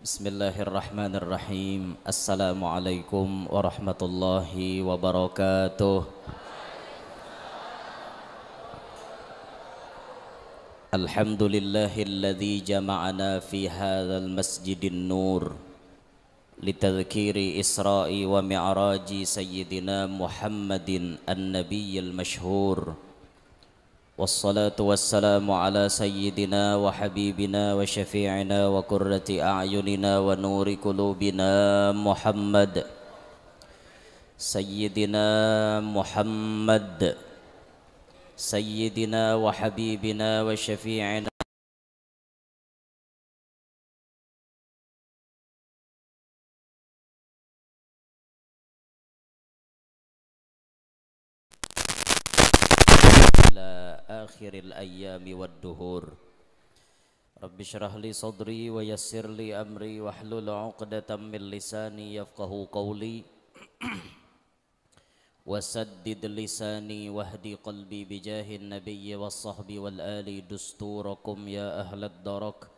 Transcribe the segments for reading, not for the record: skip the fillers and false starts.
Bismillahirrahmanirrahim. Assalamualaikum warahmatullahi wabarakatuh. Alhamdulillahilladzi jama'ana fi hadzal masjidin nur litadhkiri Isra'i wa mi'raji sayyidina Muhammadin an-nabiyyil mashhur. Wassalatu wassalamu ala sayyidina wa habibina wa syafi'ina wa qurrati a'yunina wa nuri qulubina Muhammad Sayyidina Muhammad Sayyidina wa habibina wa syafi'ina akhiril ayyami wad duhur. Rabbi syrah li sadri wa yassir li amri wahlul 'uqdatam min lisani yafqahu qawli wasaddid lisani wahdi qalbi bijahin nabiyyi was sahbi wal ali dusturakum ya ahlad darak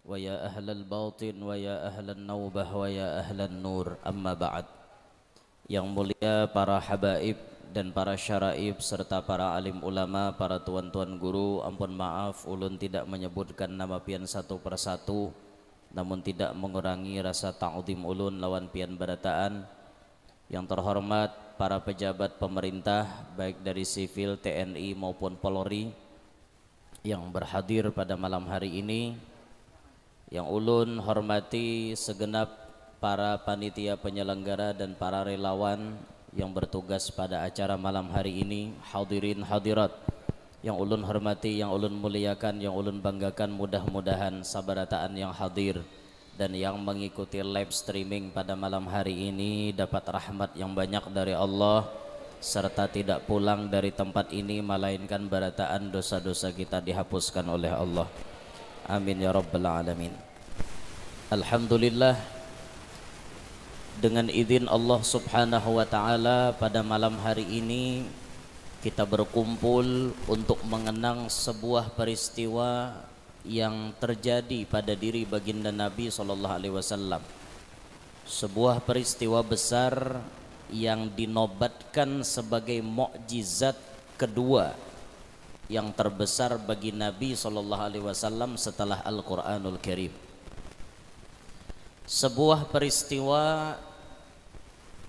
wa ya ahlal batin wa ya ahlan naubah wa ya ahlan nur. Amma ba'd. Yang mulia para habaib dan para syaraib serta para alim ulama, para tuan-tuan guru, ampun maaf ulun tidak menyebutkan nama pian satu persatu, namun tidak mengurangi rasa ta'zim ulun lawan pian barataan. Yang terhormat para pejabat pemerintah baik dari sivil, TNI maupun Polri yang berhadir pada malam hari ini. Yang ulun hormati segenap para panitia penyelenggara dan para relawan yang bertugas pada acara malam hari ini, hadirin hadirat yang ulun hormati, yang ulun muliakan, yang ulun banggakan, mudah-mudahan sabarataan yang hadir dan yang mengikuti live streaming pada malam hari ini dapat rahmat yang banyak dari Allah serta tidak pulang dari tempat ini melainkan barataan dosa-dosa kita dihapuskan oleh Allah. Amin ya rabbal alamin. Alhamdulillah, dengan izin Allah subhanahu wa ta'ala pada malam hari ini kita berkumpul untuk mengenang sebuah peristiwa yang terjadi pada diri baginda Nabi SAW. Sebuah peristiwa besar yang dinobatkan sebagai mukjizat kedua yang terbesar bagi Nabi SAW setelah Al-Quranul Karim. Sebuah peristiwa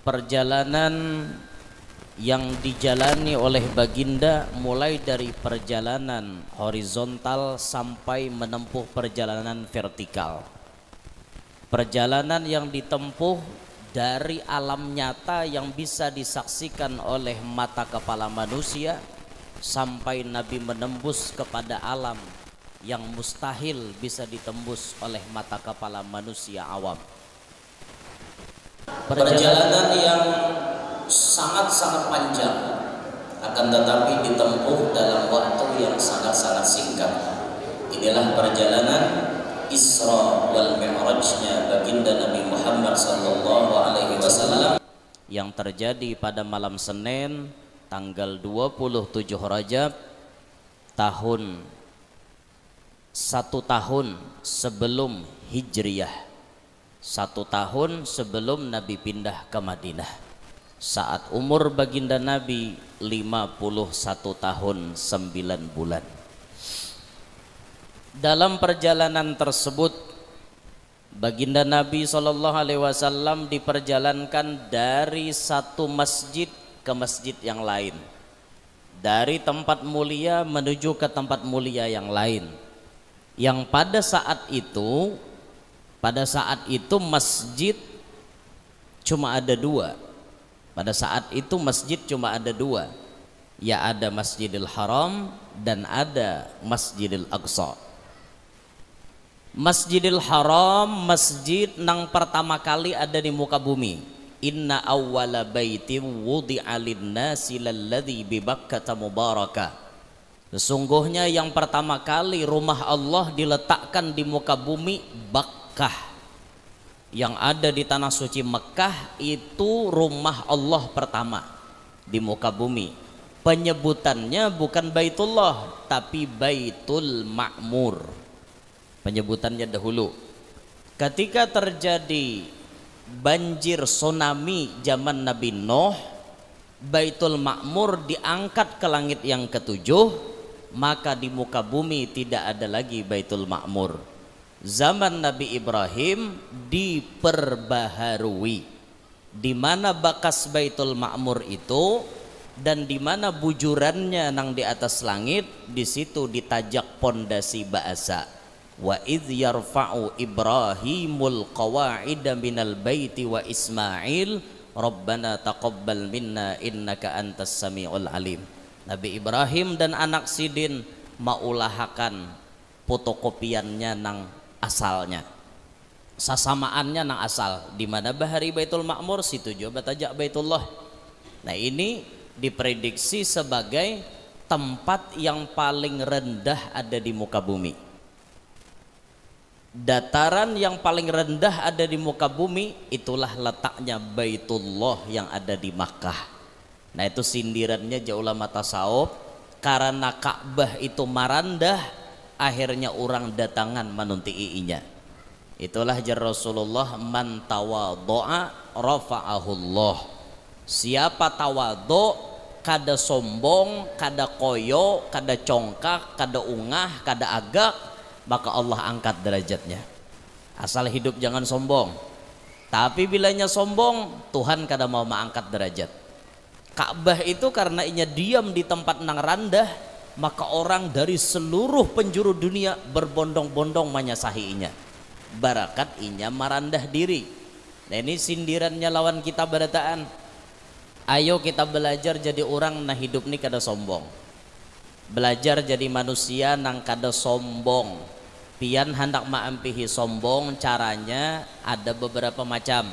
perjalanan yang dijalani oleh baginda mulai dari perjalanan horizontal sampai menempuh perjalanan vertikal. Perjalanan yang ditempuh dari alam nyata yang bisa disaksikan oleh mata kepala manusia sampai Nabi menembus kepada alam yang mustahil bisa ditembus oleh mata kepala manusia awam. Perjalanan yang sangat-sangat panjang akan tetapi ditempuh dalam waktu yang sangat-sangat singkat. Inilah perjalanan Isra wal Mi'rajnya baginda Nabi Muhammad SAW yang terjadi pada malam Senin tanggal 27 Rajab tahun 1 tahun sebelum Hijriyah, 1 tahun sebelum Nabi pindah ke Madinah, saat umur baginda Nabi 51 tahun 9 bulan. Dalam perjalanan tersebut baginda Nabi SAW diperjalankan dari satu masjid ke masjid yang lain, dari tempat mulia menuju ke tempat mulia yang lain, yang pada saat itu masjid cuma ada dua. Pada saat itu masjid cuma ada dua, ya ada Masjidil Haram dan ada Masjidil Aqsa. Masjidil Haram masjid nang pertama kali ada di muka bumi. Inna awwala baitin wudi'a lin-nasi lalladzi bi Bakkah mubarakah. Sesungguhnya yang pertama kali rumah Allah diletakkan di muka bumi Bakkah, yang ada di tanah suci Mekah, itu rumah Allah pertama di muka bumi. Penyebutannya bukan Baitullah tapi Baitul Ma'mur, penyebutannya dahulu. Ketika terjadi banjir tsunami zaman Nabi Nuh, Baitul Ma'mur diangkat ke langit yang ketujuh, maka di muka bumi tidak ada lagi Baitul Ma'mur. Zaman Nabi Ibrahim diperbaharui, di mana bakas Baitul Ma'mur itu dan di mana bujurannya nang di atas langit, di situ ditajak pondasi ba'asa. Wa idh yarfa'u Ibrahimul qawa'ida minal baiti wa Ismail Rabbana taqabbal minna innaka antas sami'ul alim. Nabi Ibrahim dan anak sidin maulahakan fotokopiannya nang asalnya, sasamaannya nang asal, di mana bahari Baitul Ma'mur situ juga batajak Baitullah. Nah ini diprediksi sebagai tempat yang paling rendah ada di muka bumi. Dataran yang paling rendah ada di muka bumi, itulah letaknya Baitullah yang ada di Makkah. Nah itu sindirannya jauh ulama tasawuf, karena Ka'bah itu marandah, akhirnya orang datangan manunti'inya. Itulah jar Rasulullah, man tawaddo'a rafa'ahullah. Siapa tawaddo, kada sombong, kada koyo, kada congkak, kada ungah, kada agak, maka Allah angkat derajatnya. Asal hidup jangan sombong. Tapi bilanya sombong, Tuhan kada mau mengangkat derajat. Ka'bah itu karena inya diam di tempat nang randah, maka orang dari seluruh penjuru dunia berbondong-bondong menyasahi inya. Barakat inya marandah diri. Nah ini sindirannya lawan kita berataan. Ayo kita belajar jadi orang nah hidup ini kada sombong. Belajar jadi manusia nang kada sombong. Pian hendak maampihi sombong, caranya ada beberapa macam.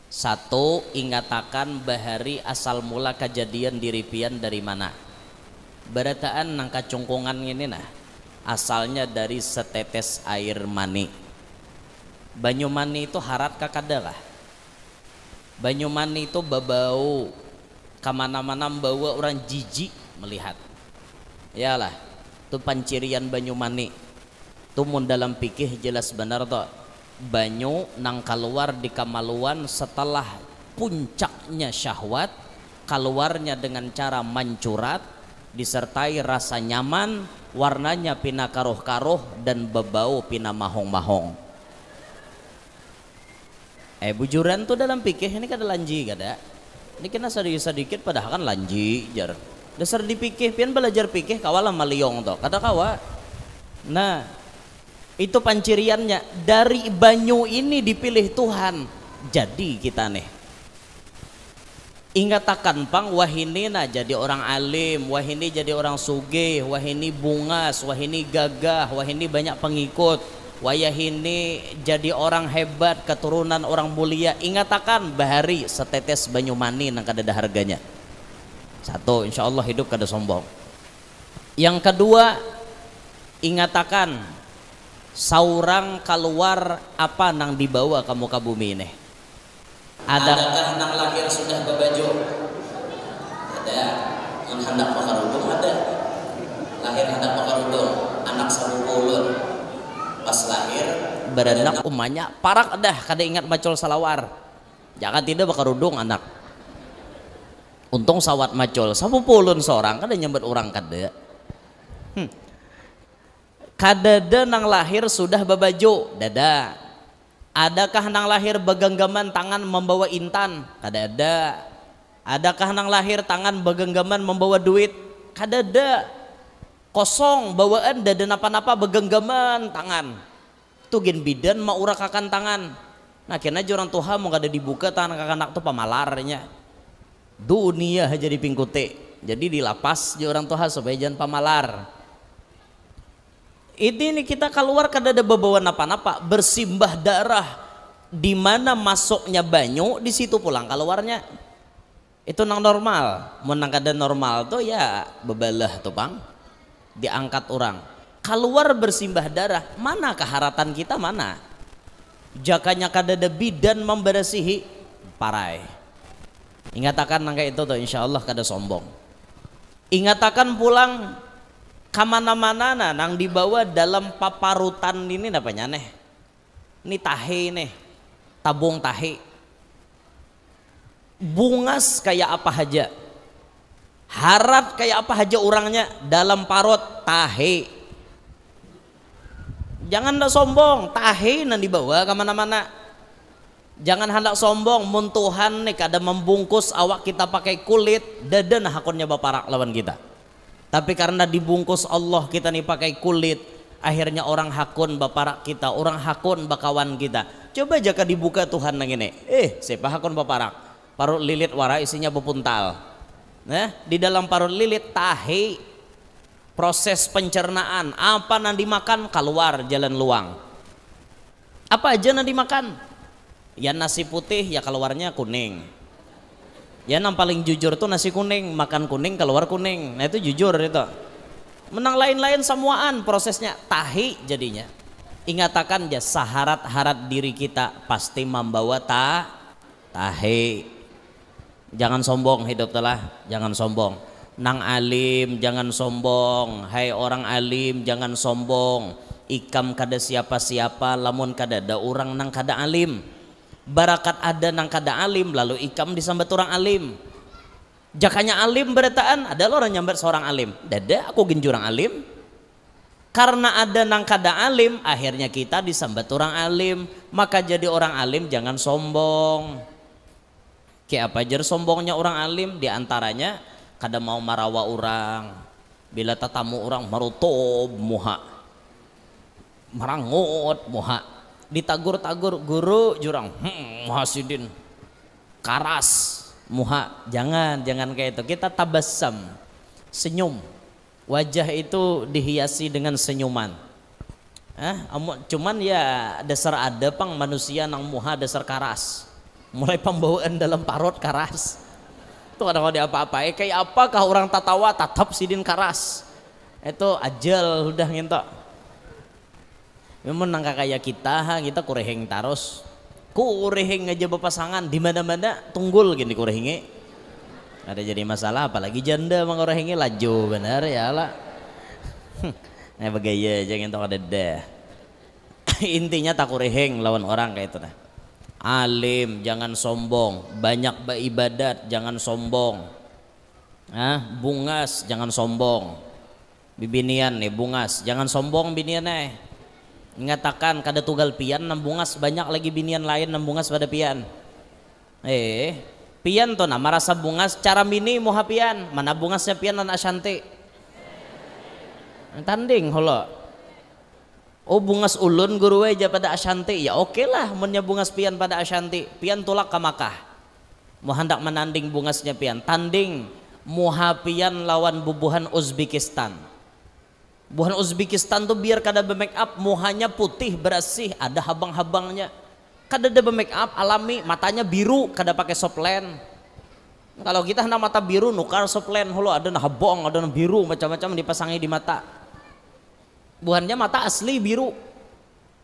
Satu, ingatakan bahari asal mula kejadian diri pian dari mana. Berataan nang kacungkungan ini nah, asalnya dari setetes air mani. Banyu mani itu harat kakada lah. Banyu mani itu babau, kamana-mana bawa orang jijik melihat. Yalah, itu pancirian banyu mani. Tumun dalam pikih jelas benar toh, banyu nang keluar di kamaluan setelah puncaknya syahwat, keluarnya dengan cara mancurat, disertai rasa nyaman, warnanya pina karuh-karuh dan bebau pina mahong-mahong. Bujuran tuh dalam pikih ini kada lanji kada. Ini kena sedikit padahal kan lanji jar. Dasar dipikih pian belajar pikih kawalah maliong toh, kata kawa. Nah, itu panciriannya, dari banyu ini dipilih Tuhan. Jadi kita nih ingatakan pang wahini nah jadi orang alim, wahini jadi orang sugih, wahini bungas, wahini gagah, wahini banyak pengikut, wahini jadi orang hebat, keturunan orang mulia. Ingatakan bahari setetes banyu mani nang kada ada harganya. Satu, insya Allah hidup kada sombong. Yang kedua, ingatakan saurang keluar apa nang dibawa ke muka bumi ini. Adakah nang lahir sudah berbaju? Ada. Yang hendak pakarudung ada. Lahir hendak pakarudung, anak sabu ulun. Pas lahir beranak umanya parak dah kada ingat macul salawar. Jangan tidak pakarudung anak. Untung sawat macul, sabu ulun seorang kada nyambut orang kada. Kadada nang lahir sudah babaju, dada. Adakah nang lahir begenggaman tangan membawa intan? Kada ada. Adakah nang lahir tangan begenggaman membawa duit? Kada ada. Kosong bawaan dada napa-napa begenggaman tangan. Tu gen bidan mau urakakan tangan. Nah kena orang Tuhan mau kada dibuka tangan kakanak tu pamalarnya. Dunia jadi pingkute. Jadi dilapas orang Tuhan supaya jangan pamalar. Ini kita keluar kada ada bawa napa-napa, bersimbah darah. Di mana masuknya banyu, di situ pulang keluarnya. Itu nang normal. Mun nang kada normal tuh ya bebalah tuh pang. Diangkat orang. Keluar bersimbah darah, mana keharatan kita mana? Jakanya kada ada bidan memberesihi, parai. Ingatakan nang kayak itu tuh insya Allah kada sombong. Ingatakan pulang kamana-mana nang dibawa dalam paparutan ini namanya neh. Ini tahe nih, tabung tahe. Bungas kayak apa aja, harat kayak apa aja orangnya, dalam parut tahe. Jangan ndak sombong, tahe nanti dibawa kemana-mana. Jangan hendak sombong, muntuhan nih kada membungkus awak kita pakai kulit, dadan hakunnya baparak lawan kita. Tapi karena dibungkus Allah kita nih pakai kulit, akhirnya orang hakun baparak kita, orang hakun bakawan kita. Coba jaka dibuka Tuhan nang ini, siapa hakun baparak? Parut lilit wara isinya bepuntal. Nah, di dalam parut lilit tahe, proses pencernaan, apa yang dimakan keluar jalan luang. Apa aja yang dimakan? Ya nasi putih ya keluarnya kuning. Ya yang paling jujur tuh nasi kuning, makan kuning keluar kuning. Nah itu jujur itu. Menang lain-lain semuaan prosesnya tahi jadinya. Ingatakan ya saharat-harat diri kita pasti membawa tahi. Jangan sombong hidup telah, jangan sombong. Nang alim jangan sombong, hai orang alim jangan sombong. Ikam kada siapa-siapa, lamun kada ada orang nang kada alim. Barakat ada nang kada alim, lalu ikam disambat orang alim. Jakanya alim berataan, ada orang nyambat seorang alim. Dada aku genjurang alim. Karena ada nang kada alim, akhirnya kita disambat orang alim. Maka jadi orang alim jangan sombong. Kayak apa aja sombongnya orang alim, diantaranya kada mau marawa orang. Bila tatamu orang marutob muha, marangut muha. Ditagur-tagur guru jurang muhasidin karas muha, jangan kayak itu. Kita tabassam, senyum, wajah itu dihiasi dengan senyuman. Cuman ya dasar ada pang manusia nang muha dasar karas, mulai pembawaan dalam parut karas tuh ada kalau apa-apa kayak apakah orang tatawa tatap sidin karas itu ajal udah ngintok. Memang nangka kayak kita kureheng taros, kureheng aja berpasangan di mana-mana tunggul gini kurehenge. Ada jadi masalah apalagi janda mengkurehenge laju benar ya lah. Nah bagaya jangan tahu ada dah. Intinya tak kureheng lawan orang kayak itu dah. Alim jangan sombong, banyak beribadat jangan sombong. Bungas jangan sombong. Bibinian nih bungas jangan sombong binian nih. Ngatakan kada tugal pian nambungas banyak lagi binian lain nambungas pada pian. Pian tuh nah merasa bungas cara mini muha pian mana bungasnya pian dan asyanti. Tanding holo. Oh bungas ulun guru aja pada asyanti ya oke lah munnya bungas pian pada asyanti. Pian tulak ke Makkah. Mau hendak menanding bungasnya pian. Tanding muha pian lawan bubuhan Uzbekistan. Buhan Uzbekistan tuh biar kada be-make up, muhanya putih bersih, ada habang-habangnya. Kada ada be-make up alami, matanya biru, kada pakai soplen. Kalau kita hendak mata biru nukar soplen, holo ada nah habang, ada nah biru, macam-macam dipasangi di mata. Buhannya mata asli biru.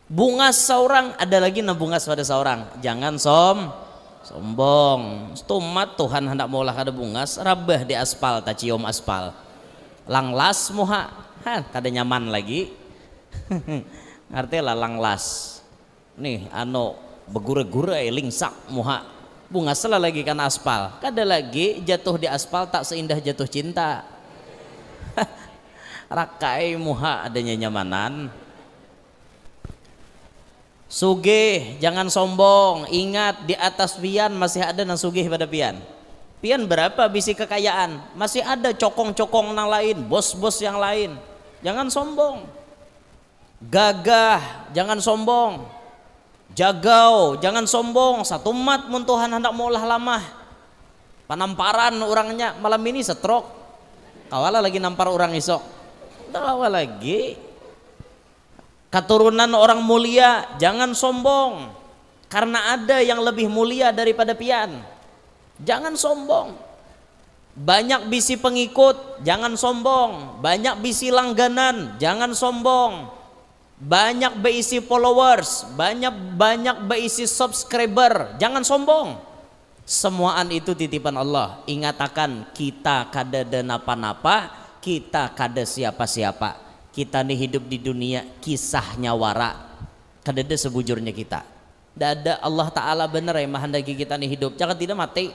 Bungas seorang, ada lagi nah bungas pada seorang. Jangan sombong. Stumat Tuhan hendak maulah kada bungas, rabah di aspal, tak cium aspal. Langlas muha. Kada nyaman lagi. Ngerti lah langlas. Nih begure-gure lingsak muha. Bunga salah lagi kan aspal. Kada lagi jatuh di aspal tak seindah jatuh cinta. Rakai muha adanya nyamanan. Sugih jangan sombong. Ingat di atas pian masih ada nang sugih pada pian. Pian berapa bisi kekayaan? Masih ada cokong-cokong nang lain, bos-bos yang lain. Jangan sombong. Gagah jangan sombong. Jagau jangan sombong. Satu mat mun Tuhan hendak maulah lamah. Panamparan orangnya malam ini stroke. Kawala lagi nampar orang isok. Tawa lagi. Keturunan orang mulia jangan sombong. Karena ada yang lebih mulia daripada pian. Jangan sombong. Banyak bisi pengikut, jangan sombong. Banyak bisi langganan, jangan sombong. Banyak beisi followers, banyak beisi subscriber, jangan sombong. Semuaan itu titipan Allah. Ingatakan kita kada ada napa-napa, kita kada siapa-siapa. Kita nih hidup di dunia kisahnya wara. kadada sebujurnya kita. Tidak ada Allah Ta'ala bener yang menghendaki kita nih hidup, jangan tidak mati.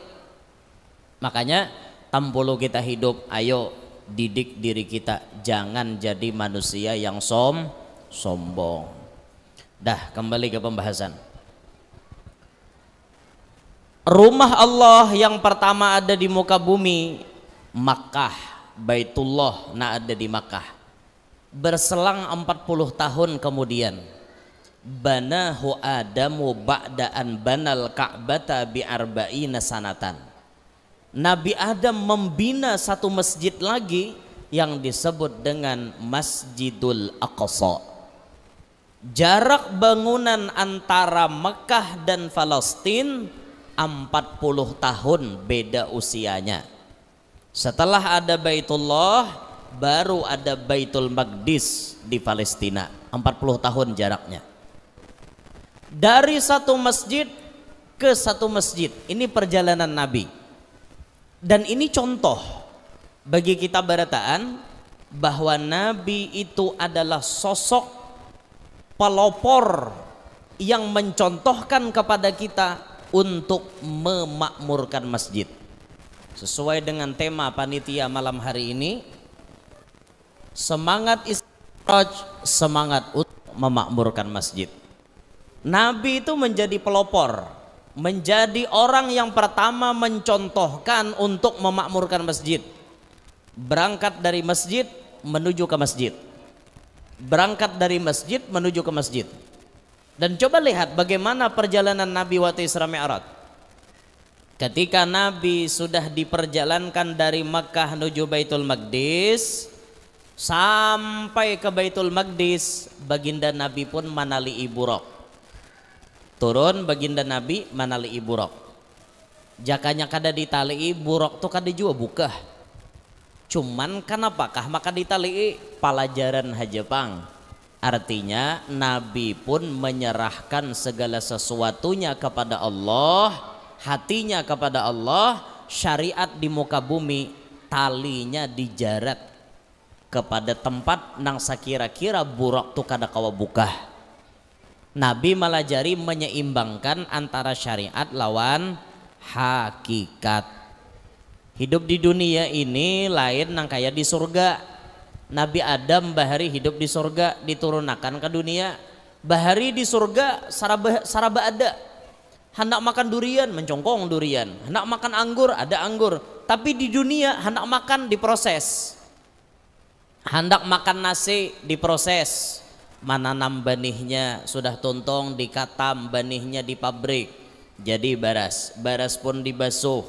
Makanya tampulu kita hidup, ayo didik diri kita, jangan jadi manusia yang sombong. Dah, kembali ke pembahasan. Rumah Allah yang pertama ada di muka bumi Makkah, Baitullah ada di Makkah. Berselang 40 tahun kemudian banahu Adamu ba'daan banal Ka'bata bi'arba'ina sanatan. Nabi Adam membina satu masjid lagi yang disebut dengan Masjidul Aqsa. Jarak bangunan antara Mekah dan Palestina 40 tahun beda usianya. Setelah ada Baitullah, baru ada Baitul Maqdis di Palestina. 40 tahun jaraknya. Dari satu masjid ke satu masjid, ini perjalanan Nabi. Dan ini contoh bagi kita barataan bahwa Nabi itu adalah sosok pelopor yang mencontohkan kepada kita untuk memakmurkan masjid. Sesuai dengan tema panitia malam hari ini, semangat istiraj, semangat untuk memakmurkan masjid. Nabi itu menjadi pelopor, menjadi orang yang pertama mencontohkan untuk memakmurkan masjid. Berangkat dari masjid menuju ke masjid, berangkat dari masjid menuju ke masjid. Dan coba lihat bagaimana perjalanan Nabi waktu Isra Mi'raj. Ketika Nabi sudah diperjalankan dari Makkah menuju Baitul Maqdis, sampai ke Baitul Maqdis, baginda Nabi pun manali Buraq. Turun baginda Nabi manali Buraq. Jakanya kada ditali Buraq tuh kada jua buka. Cuman kenapakah maka ditali pelajaran hajapang. Artinya Nabi pun menyerahkan segala sesuatunya kepada Allah, hatinya kepada Allah. Syariat di muka bumi talinya dijarat kepada tempat nang sakira-kira Buraq tuh kada kawa buka. Nabi melajari menyeimbangkan antara syariat lawan hakikat. Hidup di dunia ini lain nang kayak di surga. Nabi Adam bahari hidup di surga, diturunkan ke dunia. Bahari di surga saraba ada. Hendak makan durian, mencongkong durian. Hendak makan anggur, ada anggur. Tapi di dunia hendak makan diproses. Hendak makan nasi diproses. Menanam benihnya sudah tuntong, dikatam benihnya di pabrik jadi baras pun dibasuh,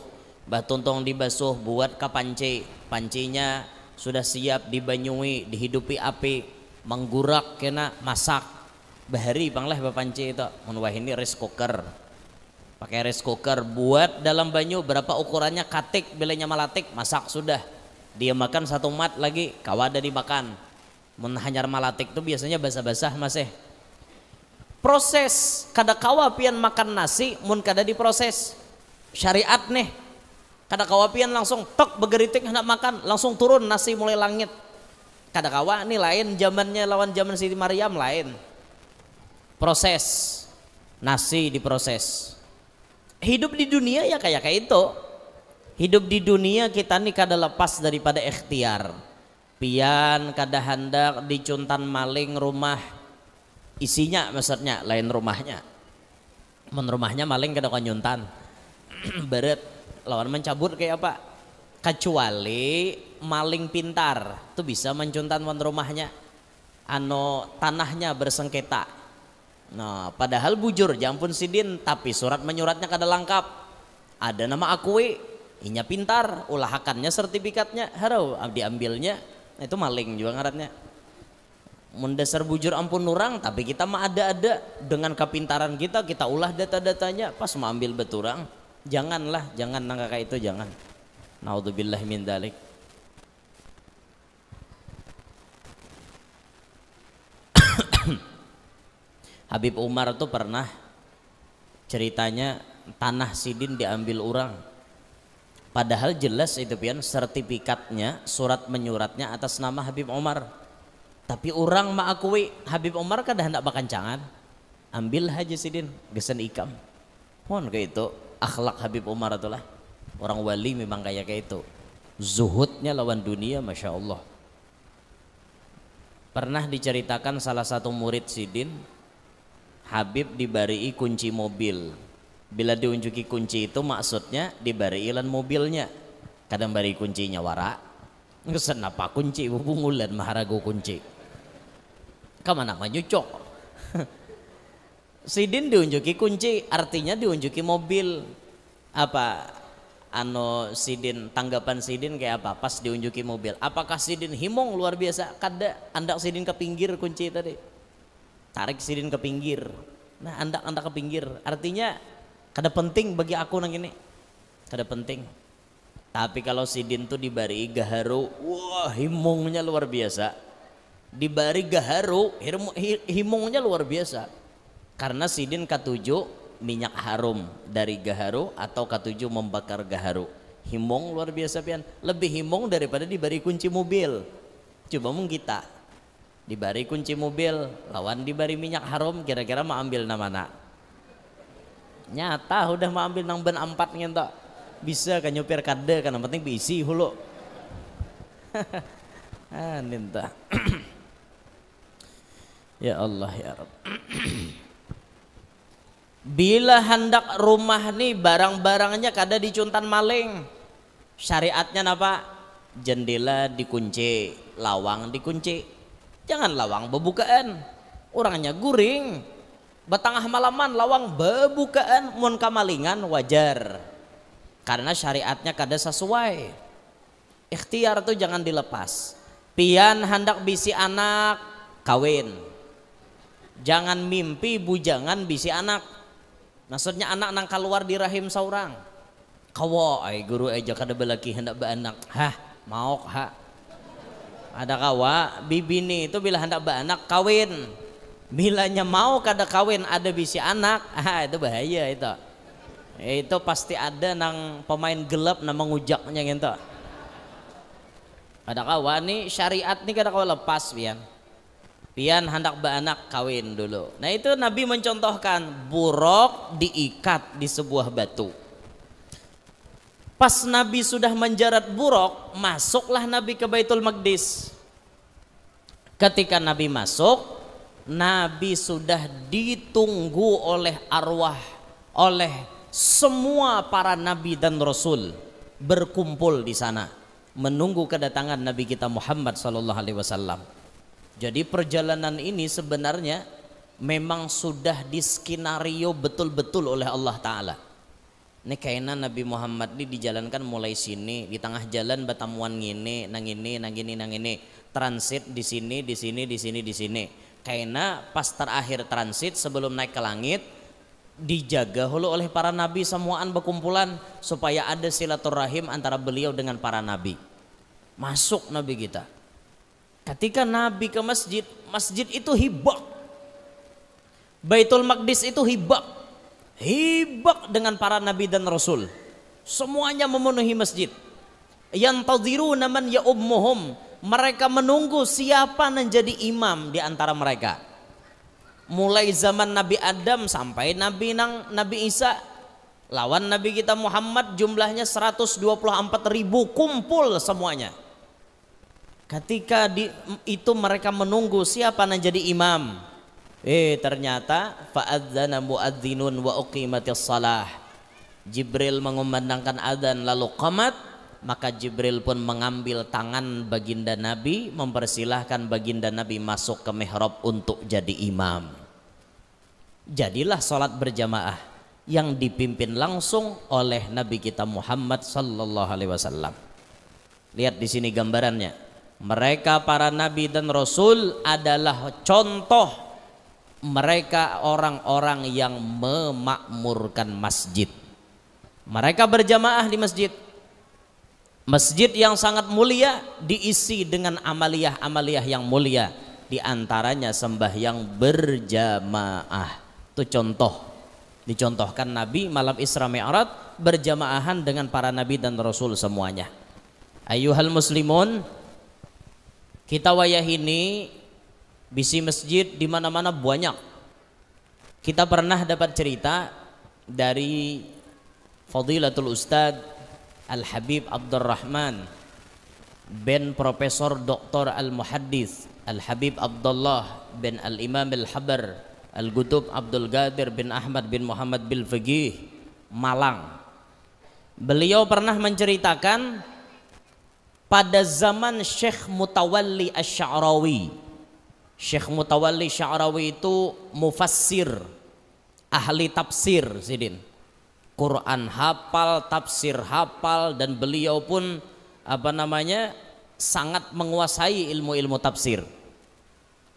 tuntong dibasuh buat ke panci, pancinya sudah siap dibanyui, dihidupi api, menggurak kena masak bahari panglah bapanci itu menwah ini rice cooker, pakai rice cooker buat dalam banyu berapa ukurannya katik bilanya malatik masak sudah dia makan satu mat lagi kawada dimakan. Mun hanyar malatik tuh biasanya basah-basah masih. Proses kada kawa pian makan nasi mun kada diproses. Syariat nih. Kada kawa pian langsung tok begeritik hendak makan langsung turun nasi mulai langit. Kada kawa nih lain zamannya lawan zaman Siti Maryam lain. Proses. Nasi diproses. Hidup di dunia ya kayak itu. Hidup di dunia kita nih kada lepas daripada ikhtiar. Pian kada hendak dicuntan maling rumah isinya maksudnya lain rumahnya. Men rumahnya maling kada kan nyuntan. Beret lawan mencabut kayak apa? Kecuali maling pintar tuh bisa mencuntan men rumahnya. Tanahnya bersengketa. Nah, padahal bujur jampun sidin tapi surat menyuratnya kada lengkap. Ada nama akui, inya pintar, ulahakannya sertifikatnya harau diambilnya. Nah, itu maling juga ngarannya. Mendasar bujur ampun nurang tapi kita mah ada dengan kepintaran kita ulah data-datanya pas mau ambil beturang. Janganlah, jangan nangka kayak itu jangan. Naudzubillah min dzalik. Habib Umar tuh pernah ceritanya tanah sidin diambil orang. Padahal jelas itu pian sertifikatnya, surat menyuratnya atas nama Habib Umar. Tapi orang mengakui Habib Umar kada hendak makan cangan. ambil haji sidin gesen ikam. Mohon kayak itu akhlak Habib Umar itulah. Orang wali memang kayak itu. Zuhudnya lawan dunia, masya Allah. Pernah diceritakan salah satu murid sidin, Habib dibari kunci mobil. Bila diunjuki kunci itu maksudnya dibari ilan mobilnya. Kadang bari kuncinya wara. Ngesen apa kunci bungulan maharago kunci. Kamana nyucok. Sidin diunjuki kunci, artinya diunjuki mobil. Apa sidin, tanggapan sidin kayak apa pas diunjuki mobil? Apakah sidin himong luar biasa? Kada andak sidin ke pinggir kunci tadi. Tarik sidin ke pinggir. Nah, andak ke pinggir. Artinya kada penting bagi aku nang ini. Kada penting. Tapi kalau sidin tuh dibari gaharu, wah himongnya luar biasa. Dibari gaharu, himongnya luar biasa. Karena sidin ketujuh minyak harum dari gaharu atau ketujuh membakar gaharu. Himong luar biasa pian, lebih himong daripada dibari kunci mobil. Coba mung kita dibari kunci mobil, lawan dibari minyak harum, kira-kira mau ambil mana? Nyata udah mau ambil nang ben 4 ngentok. Bisa kan nyopir kada kan, yang penting bisi hulu. Ninta. Ya Allah ya Rabb. Bila hendak rumah nih barang-barangnya kada dicuntan maling, syariatnya apa? Jendela dikunci, lawang dikunci. Jangan lawang bebukaan, orangnya guring. Batangah malaman lawang bebukaan, mun kamalingan wajar. Karena syariatnya kada sesuai. Ikhtiar tuh jangan dilepas. Pian hendak bisi anak kawin. Jangan mimpi bujangan bisi anak. Maksudnya anak nang keluar di rahim saurang. Kawo ay guru aja kada belaki hendak beranak. Hah, mau ha. Ada kawa bibini itu bila hendak beranak kawin. Bilanya mau kada kawin ada bisi anak, itu bahaya itu. Itu pasti ada nang pemain gelap nama ngujaknya gitu. Ada kawa nih syariat nih kada kawa lepas pian. Pian hendak beranak kawin dulu. Nah itu Nabi mencontohkan buruk diikat di sebuah batu. Pas Nabi sudah menjarat buruk, masuklah Nabi ke Baitul Maqdis. Ketika Nabi masuk, Nabi sudah ditunggu oleh arwah, oleh semua para nabi dan rasul berkumpul di sana menunggu kedatangan Nabi kita Muhammad sallallahu alaihi wasallam. Jadi perjalanan ini sebenarnya memang sudah diskenario betul-betul oleh Allah Ta'ala. Ini kayaknya Nabi Muhammad ini dijalankan mulai sini, di tengah jalan batamuan ngini, nang ini, transit di sini, di sini, di sini, di sini. Kayaknya pas terakhir transit sebelum naik ke langit, dijaga hulu oleh para nabi semuaan berkumpulan supaya ada silaturahim antara beliau dengan para nabi. Masuk Nabi kita. Ketika Nabi ke masjid, masjid itu hibak. Baitul Maqdis itu hibak. Hibak dengan para nabi dan rasul. Semuanya memenuhi masjid. Yantadhiruna man ya'ummuhum. Mereka menunggu siapa yang jadi imam di antara mereka. Mulai zaman Nabi Adam sampai Nabi Isa. Lawan Nabi kita Muhammad jumlahnya 124.000 kumpul semuanya. Ketika itu mereka menunggu siapa yang jadi imam. Ternyata fa'adzana muadzinun wa uqimatis salah. Jibril mengumandangkan adzan lalu qamat, maka Jibril pun mengambil tangan baginda Nabi, mempersilahkan baginda Nabi masuk ke mihrab untuk jadi imam. Jadilah salat berjamaah yang dipimpin langsung oleh Nabi kita Muhammad sallallahu alaihi wasallam. Lihat di sini gambarannya. Mereka para nabi dan rasul adalah contoh mereka orang-orang yang memakmurkan masjid. Mereka berjamaah di masjid. Masjid yang sangat mulia diisi dengan amaliyah-amaliyah yang mulia. Di antaranya sembahyang berjamaah. Itu contoh. Dicontohkan Nabi malam Isra Mi'raj berjamaahan dengan para nabi dan rasul semuanya. Ayuhal muslimun, kita wayah ini bisi masjid di mana-mana banyak. Kita pernah dapat cerita dari Fadilatul Ustadz Al-Habib Abdurrahman bin Profesor Dr. Al-Muhaddis Al-Habib Abdullah bin Al-Imam Al-Habar Al-Gutub Abdul Qadir bin Ahmad bin Muhammad bin Faqih Malang. Beliau pernah menceritakan pada zaman Syekh Mutawalli Asy-Sya'rawi. Syekh Mutawalli Sya'rawi itu mufassir, ahli tafsir sidin. Quran hafal, tafsir hafal, dan beliau pun sangat menguasai ilmu-ilmu tafsir.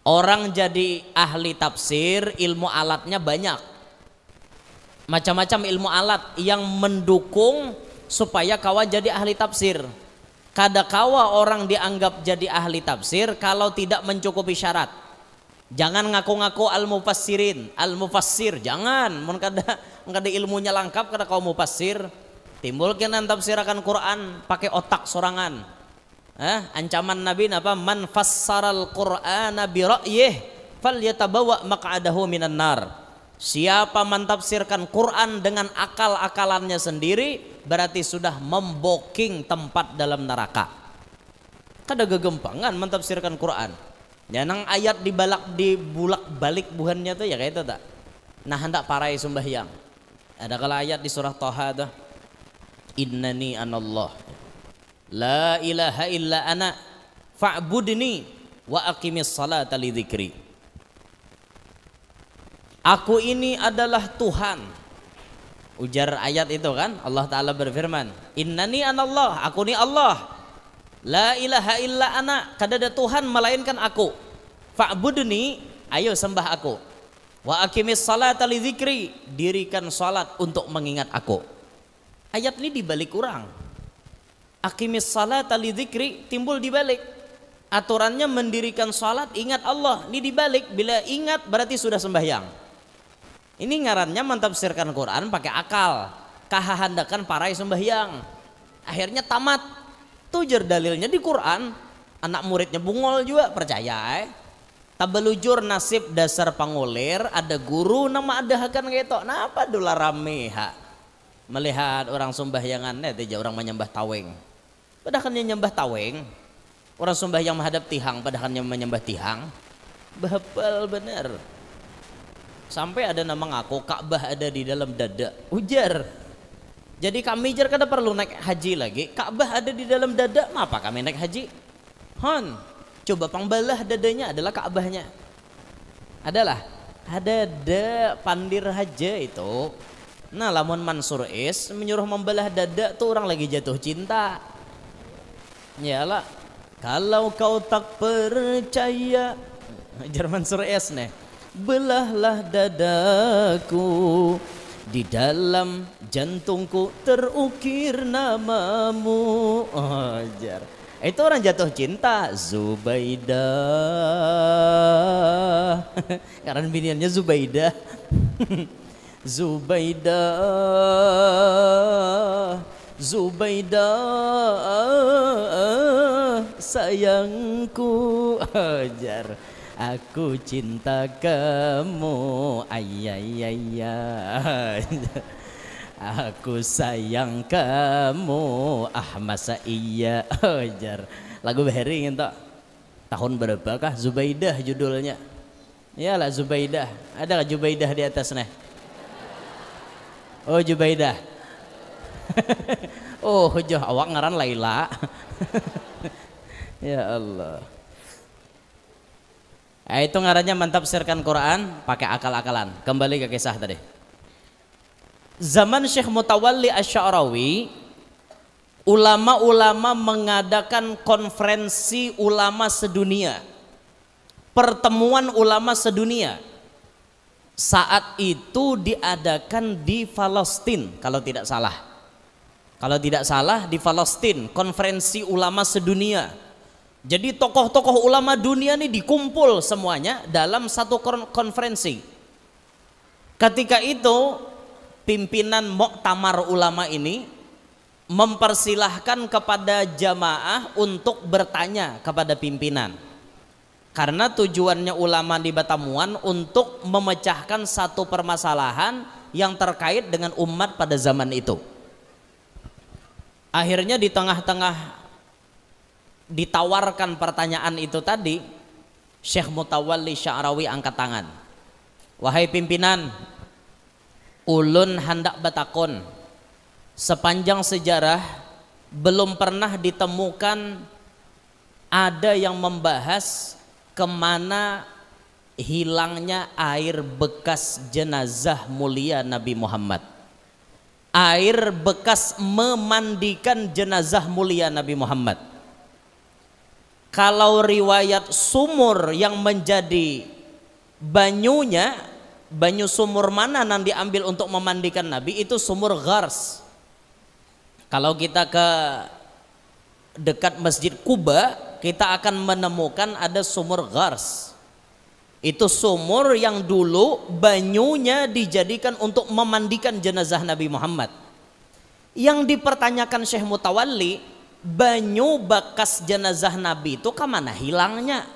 Orang jadi ahli tafsir, ilmu alatnya banyak. Macam-macam ilmu alat yang mendukung supaya kawan jadi ahli tafsir. Kadakawa orang dianggap jadi ahli tafsir kalau tidak mencukupi syarat. Jangan ngaku-ngaku al-mufassirin, al-mufassir, jangan. Mun kada ilmunya lengkap kada kau mufassir. Timbul kena tafsirakan Quran pakai otak sorangan. Ancaman Nabi apa? Man fassaral Qur'ana bi ra'yih falyatabawa maq'adahu minan nar. Siapa mentafsirkan Quran dengan akal-akalannya sendiri berarti sudah memboking tempat dalam neraka. Kada gegempangan mentafsirkan Quran. Jangan ayat dibulak balik buhannya tuh ya kayak itu tak. Nah hendak parai sembahyang. Ada kala ayat di surah Thaha tuh. Innani anallah. La ilaha illa ana fa'budni wa aqimis salata li dzikri. Aku ini adalah Tuhan. Ujar ayat itu kan, Allah Ta'ala berfirman, Innani anallah, aku ni Allah. La ilaha illa ana, kada ada Tuhan melainkan aku. Fa'budni, ayo sembah aku. Wa aqimis salata li dzikri, dirikan salat untuk mengingat aku. Ayat ini dibalik kurang. Aqimis salata li dzikri timbul dibalik. Aturannya mendirikan salat ingat Allah, ini dibalik. Bila ingat berarti sudah sembahyang. Ini ngarannya mentafsirkan Quran pakai akal, kahahandakan parai sembahyang. Akhirnya tamat. Tujar dalilnya di Quran. Anak muridnya bungol juga percaya. Tabelujur nasib dasar pangulir, ada guru nama adahakan gitu. Napa dolar rame melihat orang sembahyangan dia orang menyembah taweng. Padahal nyembah taweng. Orang sembahyang menghadap tihang, padahal menyembah tihang. Bahapal bener. Sampai ada nama ngaku Ka'bah ada di dalam dada. Ujar. Jadi kami jar kada perlu naik haji lagi. Ka'bah ada di dalam dada. Ngapa kami naik haji? Hon, coba pangbalah dadanya adalah Ka'bahnya. Adalah. Ada pandir haja itu. Nah, lamun Mansur Is menyuruh membelah dada tuh orang lagi jatuh cinta. Yalah. Kalau kau tak percaya, jar Mansur Is nih. Belahlah dadaku, di dalam jantungku terukir namamu. Ajar. Itu orang jatuh cinta. Zubaidah. Karena biniannya Zubaidah. Zubaidah, Zubaidah, sayangku. Ajar. Aku cinta kamu, ayah. Aku sayang kamu, masa iya. Ajar. Lagu Behring itu tahun berapakah? Zubaidah judulnya. Iyalah Zubaidah. Ada Zubaidah di atas nih? Oh Zubaidah. Oh joh awak ngaran Laila. Ya Allah. Itu ngarannya mentafsirkan Quran pakai akal-akalan. Kembali ke kisah tadi. Zaman Syekh Mutawalli Asy-Sya'rawi, ulama-ulama mengadakan konferensi ulama sedunia. Pertemuan ulama sedunia. Saat itu diadakan di Palestina kalau tidak salah. Kalau tidak salah di Palestina, konferensi ulama sedunia. Jadi tokoh-tokoh ulama dunia ini dikumpul semuanya dalam satu konferensi. Ketika itu pimpinan Muktamar ulama ini mempersilahkan kepada jamaah untuk bertanya kepada pimpinan. Karena tujuannya ulama di Batamuan untuk memecahkan satu permasalahan yang terkait dengan umat pada zaman itu. Akhirnya di tengah-tengah ditawarkan pertanyaan itu tadi, Syekh Mutawalli Sya'rawi angkat tangan. Wahai pimpinan, ulun hendak batakon, sepanjang sejarah belum pernah ditemukan ada yang membahas kemana hilangnya air bekas jenazah mulia Nabi Muhammad, air bekas memandikan jenazah mulia Nabi Muhammad. Kalau riwayat sumur yang menjadi banyunya, banyu sumur mana yang diambil untuk memandikan Nabi, itu sumur Ghars. Kalau kita ke dekat Masjid Kuba, kita akan menemukan ada sumur Ghars. Itu sumur yang dulu banyunya dijadikan untuk memandikan jenazah Nabi Muhammad. Yang dipertanyakan Syekh Mutawalli, banyu bekas jenazah Nabi itu kemana hilangnya?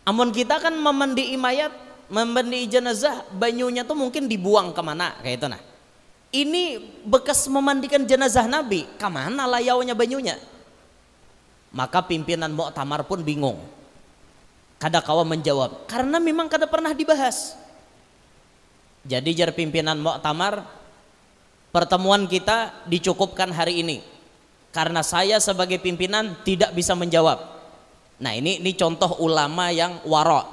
Amun kita kan memandi mayat, memandi jenazah, banyunya tuh mungkin dibuang kemana kayak itu. Nah, ini bekas memandikan jenazah Nabi, kemana layaunya banyunya? Maka pimpinan Muktamar pun bingung, kada kawa menjawab, karena memang kada pernah dibahas. Jadi jar pimpinan Muktamar, pertemuan kita dicukupkan hari ini, karena saya sebagai pimpinan tidak bisa menjawab. Nah ini contoh ulama yang warok,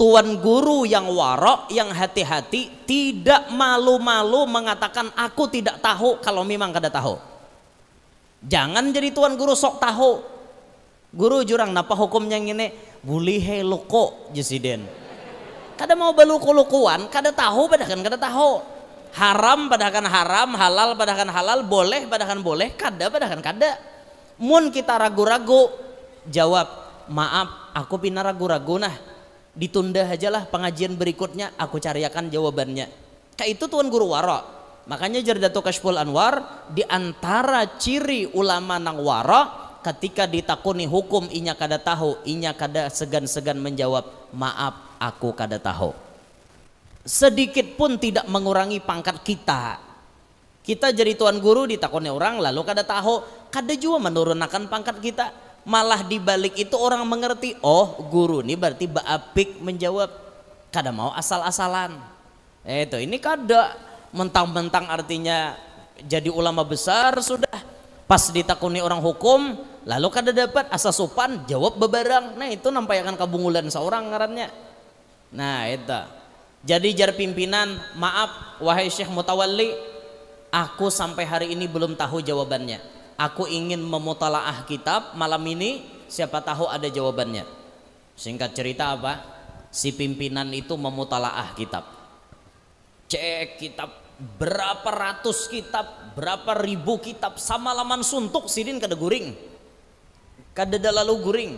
tuan guru yang warok, yang hati-hati, tidak malu-malu mengatakan aku tidak tahu kalau memang kada tahu. Jangan jadi tuan guru sok tahu. Guru jurang napa hukumnya ngene, bulihe loko jesiden. Kada mau baluku-lukuan, kada tahu padahal kada tahu. Haram padahal haram, halal padahal halal, boleh padahal boleh, kada padahal kada. Mun kita ragu-ragu, jawab, maaf aku pina ragu-ragu, nah ditunda ajalah pengajian berikutnya aku cariakan jawabannya. Kayak itu tuan guru warok. Makanya Jardatu Kashful Anwar, di antara ciri ulama nang wara, ketika ditakuni hukum inya kada tahu, inya kada segan-segan menjawab, maaf aku kada tahu. Sedikit pun tidak mengurangi pangkat kita. Kita jadi tuan guru ditakuni orang lalu kada tahu, kada juga menurunkan pangkat kita. Malah dibalik itu orang mengerti, oh guru ini berarti baapik menjawab, kada mau asal-asalan. Itu ini kada mentang-mentang artinya jadi ulama besar sudah, pas ditakuni orang hukum lalu kada dapat asa sopan jawab bebarang. Nah itu nampayakan kabungulan seorang ngarannya. Nah itu jadi jar pimpinan, maaf wahai Syekh Mutawalli, aku sampai hari ini belum tahu jawabannya. Aku ingin memutalaah kitab malam ini, siapa tahu ada jawabannya. Singkat cerita apa, si pimpinan itu memutalaah kitab, cek kitab, berapa ratus kitab, berapa ribu kitab, sama laman suntuk sidin kada guring, kada lalu guring,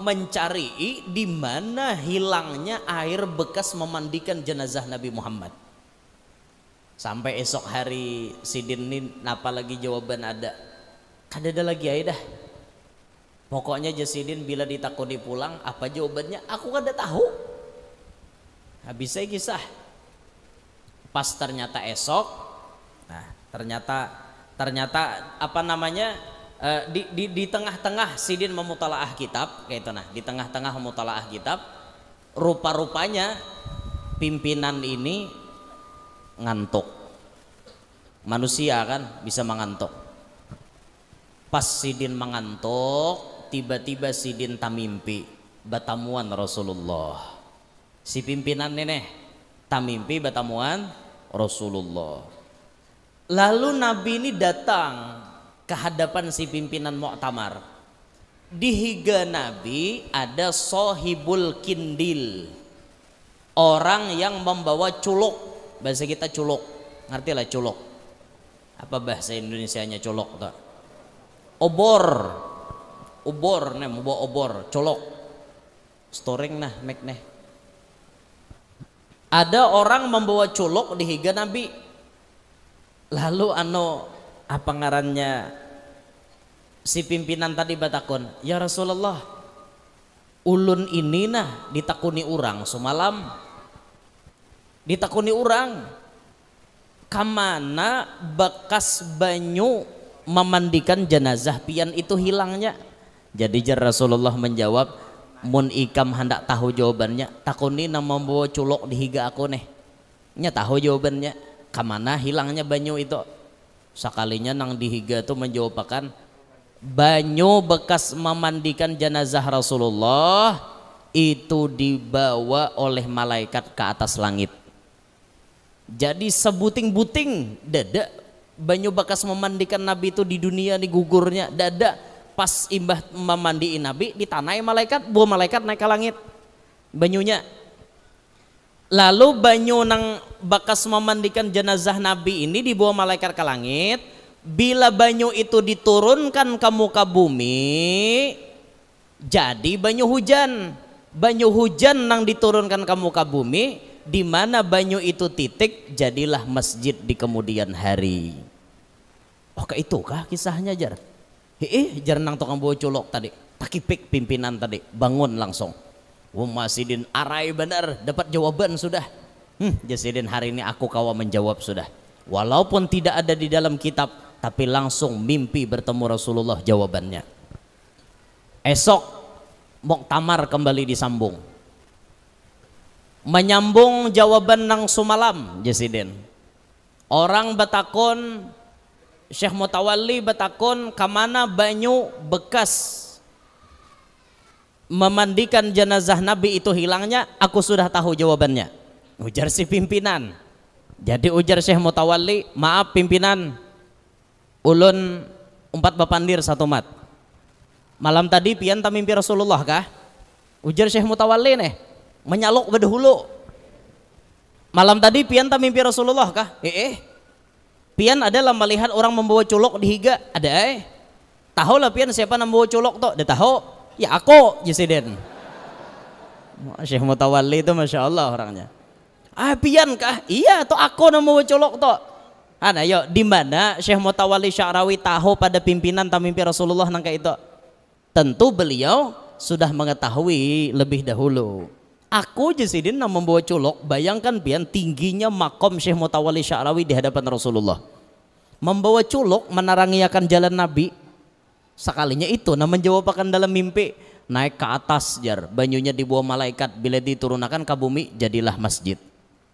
mencari di mana hilangnya air bekas memandikan jenazah Nabi Muhammad. Sampai esok hari sidin ini napa lagi jawaban ada, kada ada lagi aja dah. Pokoknya Jasidin bila ditakuni pulang apa jawabannya aku kada tahu. Habis saya kisah. Pas ternyata esok, nah ternyata apa namanya, di tengah-tengah sidin memutalaah kitab kayak itu. Nah di tengah-tengah memutalaah kitab, rupa-rupanya pimpinan ini ngantuk. Manusia kan bisa mengantuk. Pas sidin mengantuk, tiba-tiba sidin tamimpi batamuan Rasulullah. Si pimpinan ini tamimpi batamuan Rasulullah. Lalu Nabi ini datang ke hadapan si pimpinan Muktamar. Di higa Nabi ada sohibul kindil, orang yang membawa culuk. Bahasa kita culuk, ngerti lah culuk? Apa bahasa Indonesianya culuk tak? Obor nih, mau bawa obor, culuk, storing nah, mek nih. Ada orang membawa culuk di higa Nabi. Lalu apa ngarannya, si pimpinan tadi batakon, ya Rasulullah, ulun ini nah ditakuni orang semalam, ditakuni orang kamana bekas banyu memandikan jenazah pian itu hilangnya. Jadi jar Rasulullah menjawab, mun ikam hendak tahu jawabannya, takuni nang membawa culok di higa aku nih, nya tahu jawabannya kamana hilangnya banyu itu. Sekalinya nang di higa tuh menjawabkan banyu bekas memandikan jenazah Rasulullah itu dibawa oleh malaikat ke atas langit. Jadi sebuting-buting dada banyu bekas memandikan Nabi itu di dunia di gugurnya dada, pas imbah memandiin Nabi ditanai malaikat, buah malaikat naik ke langit banyunya. Lalu banyu nang bekas memandikan jenazah Nabi ini dibawa malaikat ke langit. Bila banyu itu diturunkan ke muka bumi, jadi banyu hujan. Banyu hujan nang diturunkan ke muka bumi, di mana banyu itu titik, jadilah masjid di kemudian hari. Oh itu kah kisahnya jar? Jar nang tukang bawa culok tadi, takipik pimpinan tadi, bangun langsung. Masidin arai benar, dapat jawaban sudah. Jasidin hari ini aku kawa menjawab sudah. Walaupun tidak ada di dalam kitab, tapi langsung mimpi bertemu Rasulullah jawabannya. Esok muktamar kembali disambung, menyambung jawaban nang sumalam Jasidin. Orang batakon, Syekh Mutawalli batakon kamana banyu bekas memandikan jenazah Nabi itu hilangnya, aku sudah tahu jawabannya. Ujar si pimpinan. Jadi ujar Syekh Mutawalli, maaf pimpinan, ulun 4 bapandir 1 mat. Malam tadi pian tak mimpi Rasulullah kah? Ujar Syekh Mutawalli nih, menyaluk bedahulu. Malam tadi pian tak mimpi Rasulullah kah? Pian adalah melihat orang membawa culok di higa, ada tahu lah pian siapa yang membawa culok toh? Dia tahu. Ya aku Jasidin. Syekh Mutawalli itu masya Allah orangnya. Pian kah? Iya toh aku yang membawa culok toh. Ayo di mana Syekh Mutawalli Sya'rawi tahu pada pimpinan tak mimpi Rasulullah nangka itu? Tentu beliau sudah mengetahui lebih dahulu. Aku Jasidin yang membawa culok, bayangkan pian tingginya makom Syekh Mutawalli Sya'rawi di hadapan Rasulullah. Membawa culok menarangiakan jalan Nabi. Sekalinya itu nah menjawabkan dalam mimpi, naik ke atas jar, banyunya dibawa malaikat, bila diturunkan ke bumi jadilah masjid.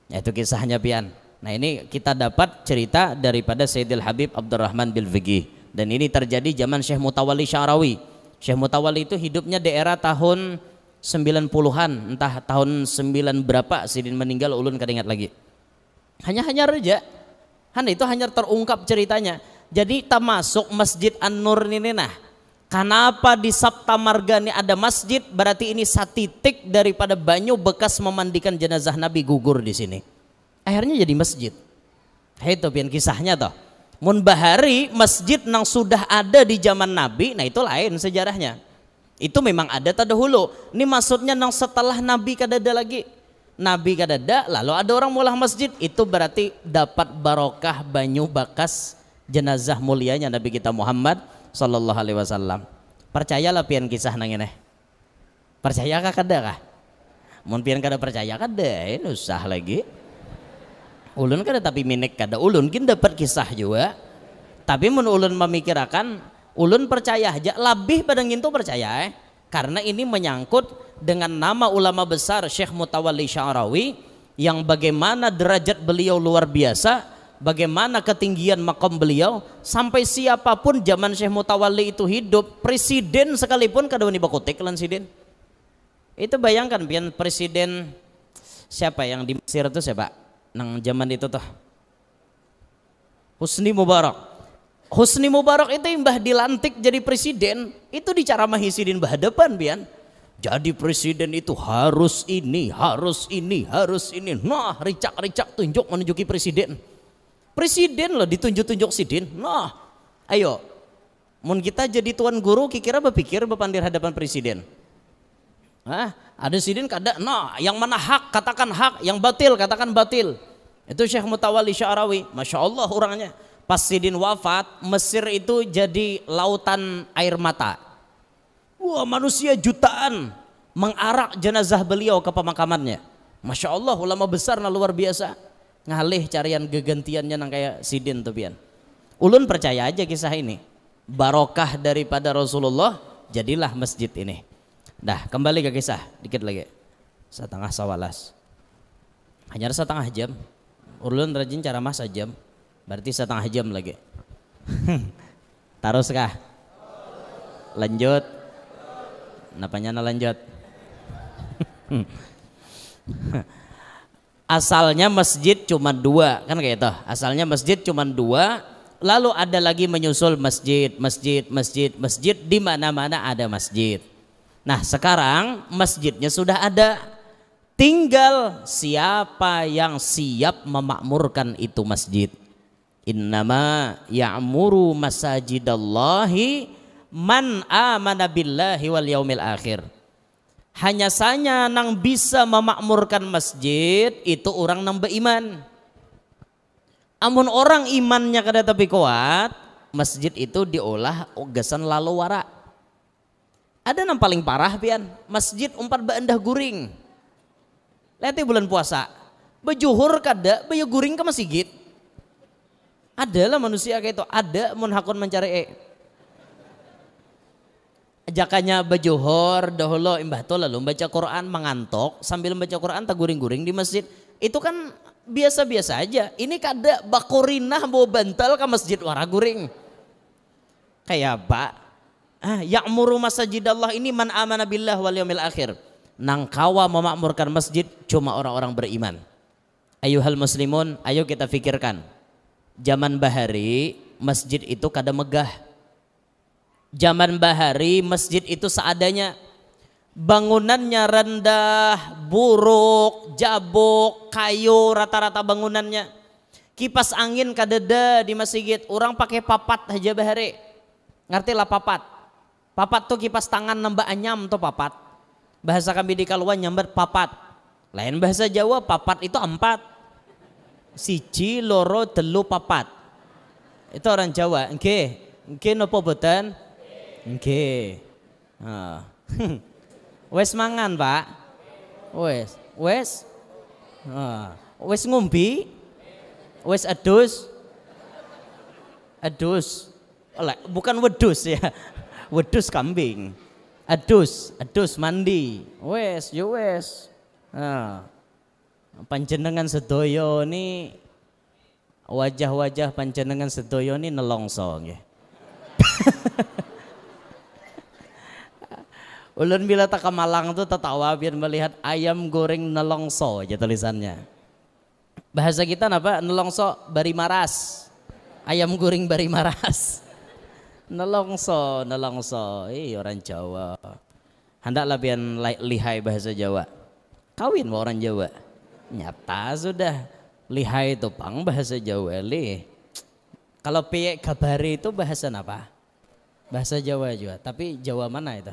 Itu kisahnya pian. Nah ini kita dapat cerita daripada Sayyidil Habib Abdurrahman Bilfiqih, dan ini terjadi zaman Syekh Mutawalli Sya'rawi. Syekh Mutawalli itu hidupnya daerah tahun 90-an, entah tahun 9 berapa Sidin meninggal, ulun kada ingat lagi. Hanya reja. Itu hanya terungkap ceritanya. Jadi termasuk Masjid An-Nur ini nah. Kenapa di Sabta Marga ini ada masjid? Berarti ini satitik daripada banyu bekas memandikan jenazah Nabi gugur di sini. Akhirnya jadi masjid. Itu pian kisahnya toh. Mun bahari masjid nang sudah ada di zaman Nabi, nah itu lain sejarahnya. Itu memang ada terdahulu. Ini maksudnya nang setelah Nabi kadada lagi. Nabi kadada lalu ada orang mulah masjid, itu berarti dapat barokah banyu bekas jenazah mulianya Nabi kita Muhammad sallallahu alaihi wasallam. Percayalah pian kisah nang ini. Percaya kah kada kah? Mun pian kada percaya kada, usah lagi. Ulun kada tapi minik kada, ulun kin dapat kisah juga. Tapi mun ulun memikirakan, ulun percaya aja, lebih pada ngintu percaya karena ini menyangkut dengan nama ulama besar Syekh Mutawalli Sya'rawi yang bagaimana derajat beliau luar biasa, bagaimana ketinggian makom beliau, sampai siapapun zaman Syekh Mutawalli itu hidup, presiden sekalipun kada wani bakutik lan sidin. Itu bayangkan pian presiden siapa yang di Mesir itu siapa? Nang zaman itu tuh Husni Mubarak. Husni Mubarak itu imbah dilantik jadi presiden, itu dicaramahi sidin bahadapan pian. Jadi presiden itu harus ini, harus ini, harus ini. Nah, ricak-ricak tunjuk menunjuki presiden. Presiden loh ditunjuk-tunjuk sidin. Nah, ayo. Mun kita jadi tuan guru, kira berpikir berpandir hadapan presiden. Ada sidin kada. Nah, yang mana hak katakan hak, yang batil katakan batil. Itu Syekh Mutawalli Sya'rawi, masya Allah orangnya. Pas sidin wafat, Mesir itu jadi lautan air mata. Wah, manusia jutaan mengarak jenazah beliau ke pemakamannya. Masya Allah, ulama besar na luar biasa ngalih carian gegantiannya nang kayak sidin tuh pian. Ulun percaya aja kisah ini, barokah daripada Rasulullah, jadilah masjid ini. Dah kembali ke kisah dikit lagi, setengah sawalas, hanya setengah jam. Ulun rajin cara masa jam, berarti setengah jam lagi. Terus kah? Lanjut. Napanya lanjut? Asalnya masjid cuma dua, kan kayak itu. Asalnya masjid cuma dua, lalu ada lagi menyusul masjid, masjid di mana-mana ada masjid. Nah sekarang masjidnya sudah ada, tinggal siapa yang siap memakmurkan itu masjid. Innama ya'muru masajidallahi man amana billahi wal yaumil akhir. Hanya saja nang bisa memakmurkan masjid itu orang nang beriman. Amun orang imannya kada tapi kuat, masjid itu diolah ogasan lalu wara. Ada nang paling parah pian, masjid umpat beendah guring. Lihat bulan puasa, bejuhur kada, beyo guring ke masjid. Adalah manusia kayak itu, ada mun hakun mencari ajakannya bejuhur dahulu imbah tu lalu baca Quran mengantok sambil baca Quran tak guring-guring di masjid. Itu kan biasa-biasa aja. Ini kada bakurinah bawa bantal ke masjid wara guring. Kayak apa? Ya'muru masajidallah ini man amana billah wal yaumil akhir. Nang kawa memakmurkan masjid cuma orang-orang beriman. Ayuhal muslimun, ayo kita fikirkan. Zaman bahari masjid itu kada megah. Zaman bahari masjid itu seadanya. Bangunannya rendah, buruk, jabuk, kayu rata-rata bangunannya. Kipas angin kadeda di masjid. Orang pakai papat aja bahari. Ngerti lah papat? Papat tuh kipas tangan nambah anyam tuh papat. Bahasa kami di Kaluan nyambat papat. Lain bahasa Jawa papat itu 4. Siji loro telu papat. Itu orang Jawa. Nggih napa boten? Nggih. Wes mangan, Pak? Wes. Wes ngombe? Wes adus? Adus. Oleh, bukan wedus ya. Wedus kambing. Adus mandi. Wes, yo wes. Panjenengan sedoyo ni wajah-wajah panjenengan sedoyo ni nelongso nggih. Ulun bila tak ke Malang tuh tertawa biar melihat ayam goreng nelongso aja tulisannya. Bahasa kita apa? Nelongso bari maras. Ayam goreng bari maras. Nelongso. Orang Jawa. Hendaklah biar lihai bahasa Jawa. Kawin sama orang Jawa. Nyata sudah lihai itu pang bahasa Jawa lih. Kalau piye kabari itu bahasa apa? Bahasa Jawa juga. Tapi Jawa mana itu?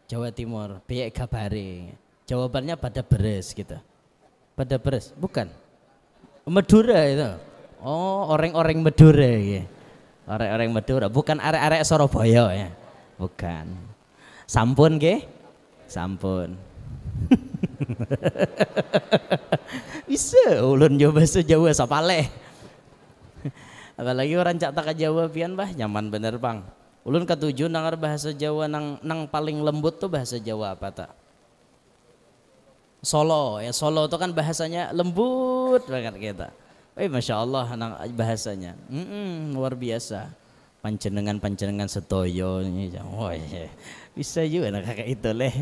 Jawa Timur. Piye kabari. Jawabannya pada beres gitu. Pada beres, bukan? Madura itu. Oh, orang-orang Madura ya. Orang-orang Madura, bukan arek-arek Surabaya ya. Bukan. Sampun ke? Sampun. Bisa ulun coba bahasa Jawa sapale. Apalagi orang cak tak Jawa pian bah nyaman bener bang. Ulun ketujuh nangar bahasa Jawa nang paling lembut tuh bahasa Jawa apa tak? Solo ya, Solo itu kan bahasanya lembut banget kita. Masya Allah nang bahasanya. Luar biasa. Panjenengan setoyo ini. Oh iya. Bisa juga nak kayak itu leh.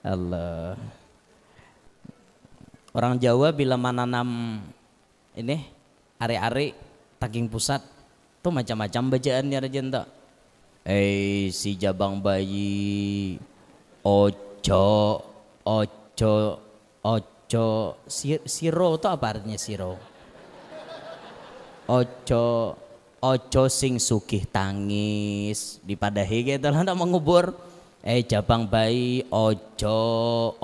Allah. Orang Jawa bila menanam ini are-are taking pusat tuh macam-macam bacaannya rajin tak. Si jabang bayi ojo siro itu apa artinya siro? Ojo sing sugih tangis dipadahi gitu lah ndak mengubur. Jabang bayi ojo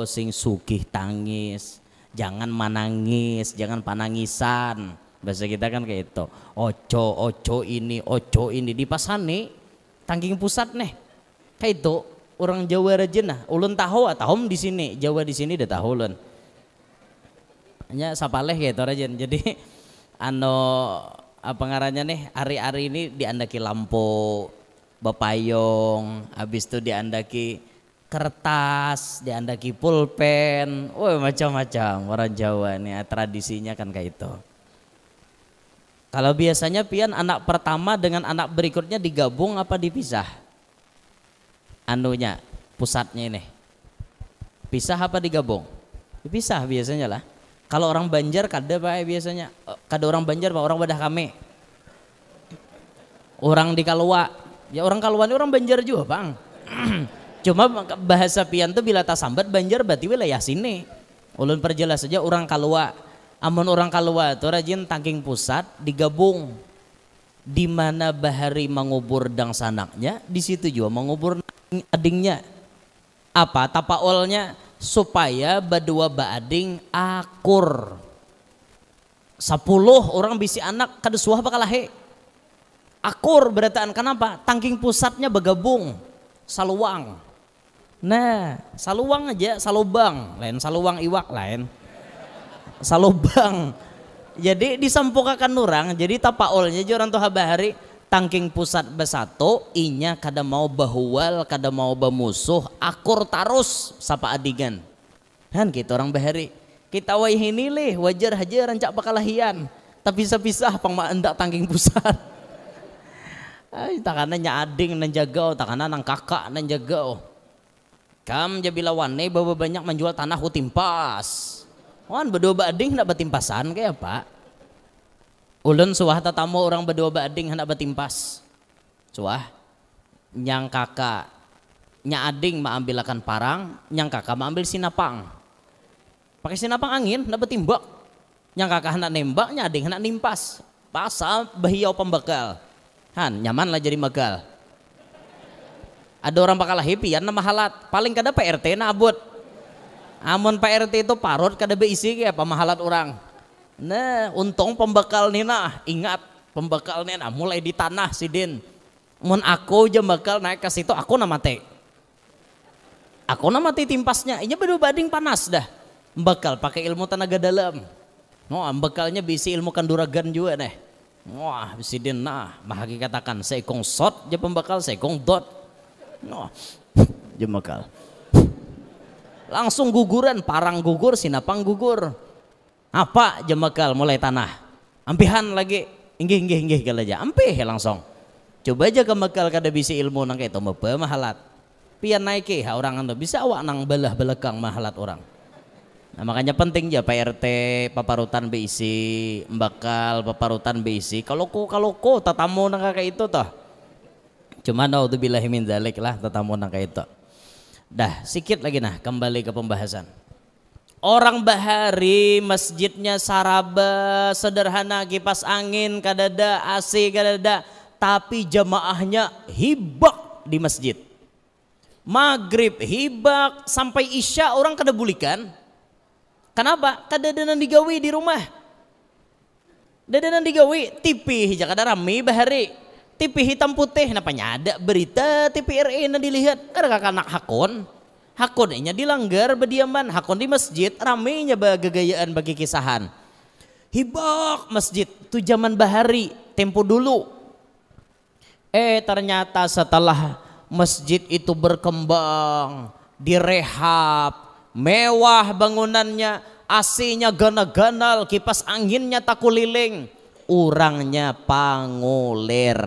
sing sugih tangis, jangan manangis, jangan panangisan. Bahasa kita kan kayak itu. Ojo ini dipasani tangking pusat nih. Kayak itu orang Jawa rajin nah ulun tahu di sini Jawa di sini udah tahu ulun hanya sapaleh gitu rajin jadi apa ngarannya nih hari-hari ini diandaki lampu bepayung habis itu diandaki kertas diandaki pulpen macam-macam orang Jawa nih tradisinya kan kayak itu. Kalau biasanya pian anak pertama dengan anak berikutnya digabung apa dipisah? Anunya, pusatnya ini. Pisah apa digabung? Dipisah biasanya lah. Kalau orang Banjar kada pak biasanya. Kada orang Banjar pak orang Wadah kami. Orang di Kalua. Ya orang Kalua ini orang Banjar juga bang. Cuma bahasa pian tuh bila tak sambat Banjar berarti wilayah sini. Ulun perjelas saja orang Kalua. Amun orang Kalua itu rajin tangking pusat digabung di mana bahari mengubur dang sanaknya di situ juga mengubur adingnya apa tapaolnya supaya badua baading akur 10 orang bisi anak kada suah bakalahe akur berataan kenapa tangking pusatnya bergabung saluang nah saluang aja salubang lain saluang iwak lain salubang jadi disampukakan orang jadi tapaolnya aja orang tuh habari tangking pusat besato inya kada mau bahual kada mau bamusuh akur tarus sapa adigan kan gitu orang bahari kita ini leh wajar aja rancak pakalahian tapi pisah-pisah pang maendak tangking pusat ay takana nya ading nan jagao takana nang kakak nan jagao kam jabila wane bawa banyak menjual tanah utimpas wan berdua bading hendak betimpasan kayak apa? Ulun suah tatamu orang berdua bading hendak betimpas. Suah nyang kakak nya ading maambilakan parang, nyang kakak maambil sinapang. Pakai sinapang angin hendak betimbak. Nyang kakak hendak nembak, nya ading hendak nimpas. Pasal bahiau pembekal. Han nyaman lah jadi megal. Ada orang bakal happy nama halat. Paling kada PRT na abut. Amun Pak RT itu parut kada beisi kayak pemahalat orang. Nah untung pembekal nina ingat pembekal nina mulai di tanah sidin. Mun aku aja bakal naik ke situ aku nama mati. Aku nama mati timpasnya. Ini berdua bading panas dah. Bekal pakai ilmu tenaga dalam. Wah bekalnya bisi ilmu kanduragan juga nih. Wah sidin nah mahaki katakan seikong sot aja pembekal seikong dot. Wah jembekal. Langsung guguran parang gugur sinapang gugur apa jembekal mulai tanah ampihan lagi inggih kalau aja ampih langsung coba aja kembekal kada bisi ilmu nang kayak itu mahalat pian naiki orang anda bisa awak nang belah belakang mahalat orang nah makanya penting ya Pak RT paparutan beisi bakal paparutan beisi kalau ko tatamu nang kayak itu toh cuma naudzubillahi min dzalik lah tatamu nang kayak itu. Dah sikit lagi nah kembali ke pembahasan. Orang bahari masjidnya saraba sederhana kipas angin kadada AC kadada tapi jamaahnya hibak di masjid. Maghrib hibak sampai isya orang kada bulikan. Kenapa? Kadadanan digawi di rumah. Dadanan digawi TV hija kada rame bahari. TV hitam putih napanya ada berita TVRI na dilihat kada kakak hakon nya dilanggar bediaman hakon di masjid ramenya bagagayaan bagi kisahan hibak masjid tu zaman bahari tempo dulu ternyata setelah masjid itu berkembang direhab mewah bangunannya AC-nya gana-ganal kipas anginnya takuliling urangnya pangulir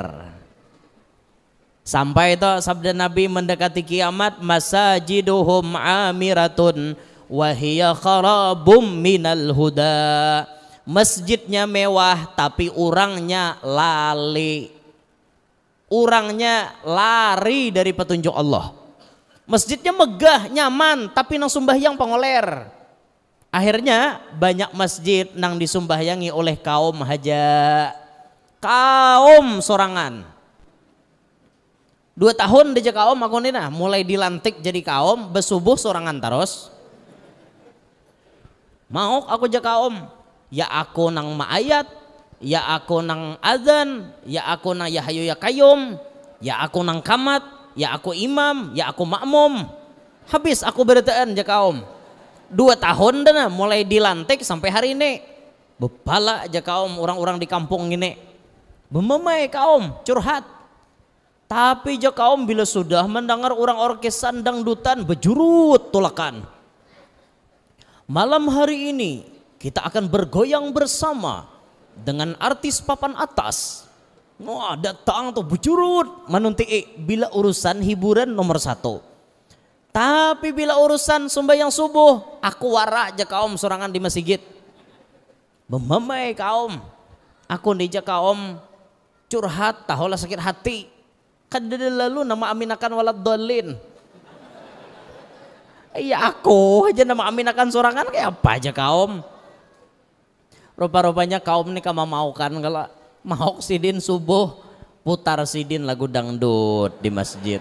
sampai itu sabda Nabi mendekati kiamat masajiduhum amiratun wahiyya kharabum minal huda masjidnya mewah tapi urangnya lari dari petunjuk Allah masjidnya megah nyaman tapi nang sembahyang pangoler. Akhirnya banyak masjid nang disumbahyangi oleh kaum haja, kaum sorangan. 2 tahun deja kaum aku nina mulai dilantik jadi kaum besubuh sorangan terus. Mau aku ja kaum, ya aku nang maayat, ya aku nang azan, ya aku nang ya hayu ya kayum, ya aku nang kamat, ya aku imam, ya aku makmum. Habis aku beritaan aja kaum. 2 tahun dah mulai dilantik sampai hari ini. Bepala aja kaum orang-orang di kampung ini. Mememai kaum curhat. Tapi aja kaum bila sudah mendengar orang orkesan dangdutan bejurut tulakan. Malam hari ini kita akan bergoyang bersama dengan artis papan atas. Wah, datang tuh bejurut menunti bila urusan hiburan nomor 1. Tapi bila urusan sembahyang subuh, aku wara aja kaum sorangan di masjid. Memamai kaum, aku nih aja kaum curhat, tahulah sakit hati. Kadang lalu nama aminakan walad dolin. Iya aku aja nama aminakan sorangan kayak apa aja kaum. Rupa-rupanya kaum nih kama mau kan kalau mau sidin subuh putar sidin lagu dangdut di masjid.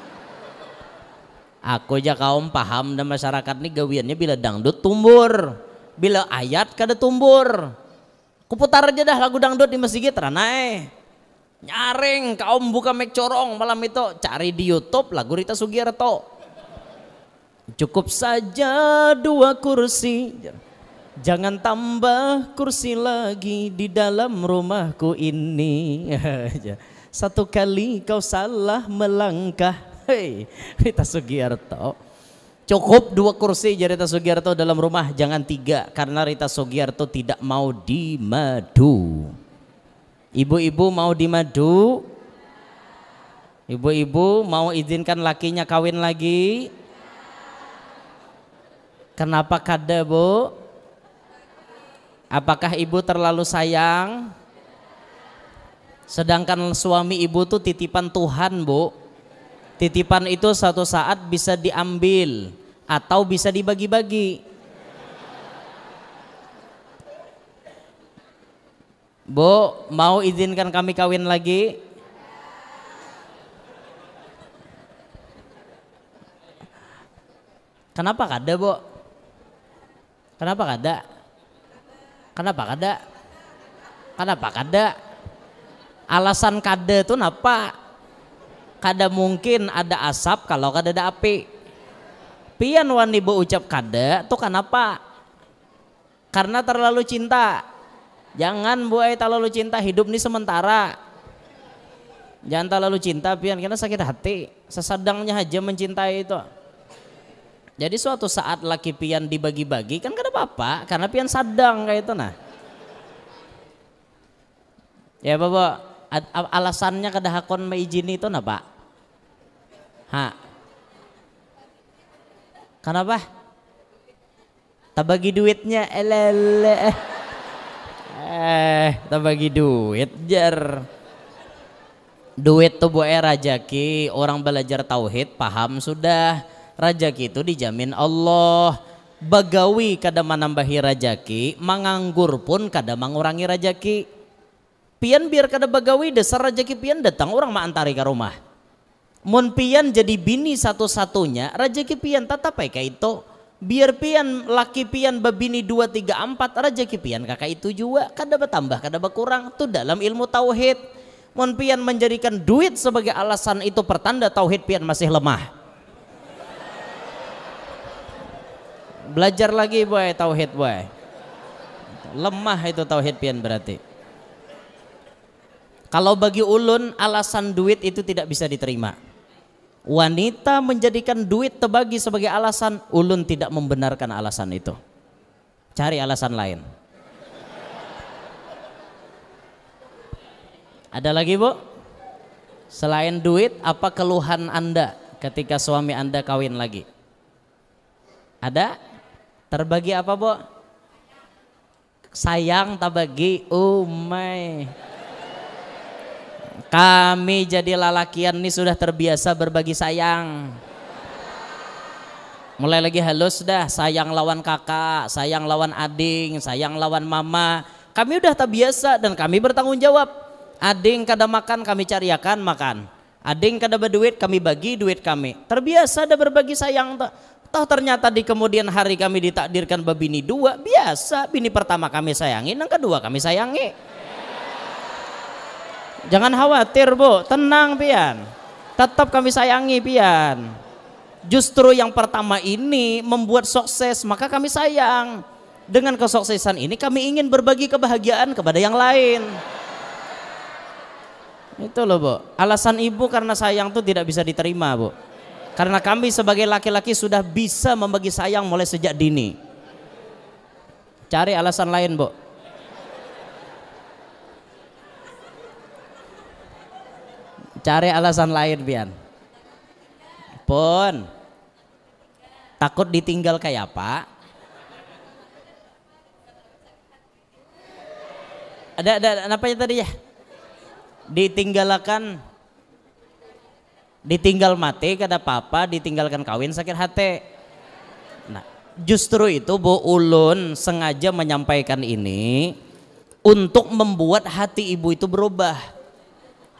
Aku aja kaum paham dan masyarakat nih gawiannya bila dangdut tumbur, bila ayat kada tumbur. Kuputar aja dah lagu dangdut di masjid ranai. Nyaring kaum buka mic corong malam itu cari di YouTube lagu Rita Sugiarto. Cukup saja 2 kursi. Jangan tambah kursi lagi di dalam rumahku ini. 1 kali kau salah melangkah. Hei, Rita Sugiarto. Cukup 2 kursi jadi Rita Sugiarto dalam rumah, jangan 3 karena Rita Sugiarto tidak mau dimadu. Ibu-ibu mau dimadu? Ibu-ibu mau izinkan lakinya kawin lagi? Kenapa kada, Bu? Apakah ibu terlalu sayang? Sedangkan suami ibu tuh titipan Tuhan, Bu. Titipan itu suatu saat bisa diambil atau bisa dibagi-bagi. Bu, mau izinkan kami kawin lagi? Kenapa kada, Bu? Kenapa kada? Kenapa kada? Kenapa kada? Alasan kada itu napa? Kada mungkin ada asap kalau kada ada api. Pian wani Bu ucap kada tuh kenapa? Karena terlalu cinta. Jangan Bu terlalu cinta, hidup ini sementara. Jangan terlalu cinta pian karena sakit hati. Sesadangnya aja mencintai itu. Jadi suatu saat laki pian dibagi-bagi kan kada apa-apa karena pian sadang kayak itu nah. Ya Bapak, alasannya kada hakon meizini itu napa? Kenapa? Tak bagi duitnya tak bagi duit jar. Duit tuh Bu rajaki, orang belajar tauhid paham sudah. Rajaki itu dijamin Allah. Bagawi kada menambahi rajaki, menganggur pun kada mengurangi rajaki. Pian biar kada bagawi dasar rajaki pian datang orang ma antari ke rumah. Mun pian jadi bini satu-satunya, rajaki pian tetap kayak itu. Biar pian laki pian babini 2, 3, 4, rajaki pian kakak itu juga kada bertambah kada berkurang. Itu dalam ilmu tauhid. Mun pian menjadikan duit sebagai alasan itu pertanda tauhid pian masih lemah. Belajar lagi boy tauhid boy. Lemah itu tauhid pian berarti. Kalau bagi ulun alasan duit itu tidak bisa diterima. Wanita menjadikan duit terbagi sebagai alasan, ulun tidak membenarkan alasan itu. Cari alasan lain. Ada lagi Bu? Selain duit, apa keluhan Anda ketika suami Anda kawin lagi? Ada? Terbagi apa Bu? Sayang terbagi. Umay. Kami jadi lalakian ini sudah terbiasa berbagi sayang. Mulai lagi halus dah, sayang lawan kakak, sayang lawan ading, sayang lawan mama. Kami udah terbiasa dan kami bertanggung jawab. Ading kada makan kami cariakan makan. Ading kada berduit kami bagi duit kami. Terbiasa dah berbagi sayang. Toh ternyata di kemudian hari kami ditakdirkan babini 2, biasa. Bini pertama kami sayangi, yang kedua kami sayangi. Jangan khawatir Bu, tenang pian. Tetap kami sayangi pian. Justru yang pertama ini membuat sukses, maka kami sayang. Dengan kesuksesan ini kami ingin berbagi kebahagiaan kepada yang lain. Itu loh Bu, alasan ibu karena sayang itu tidak bisa diterima Bu. Karena kami sebagai laki-laki sudah bisa membagi sayang mulai sejak dini. Cari alasan lain Bu. Cari alasan lain pian. Pun takut ditinggal kayak apa? Ada apanya tadi ya? Ditinggal mati kada apa-apa, ditinggalkan kawin sakit hati. Nah, justru itu Bu Ulun sengaja menyampaikan ini untuk membuat hati ibu itu berubah.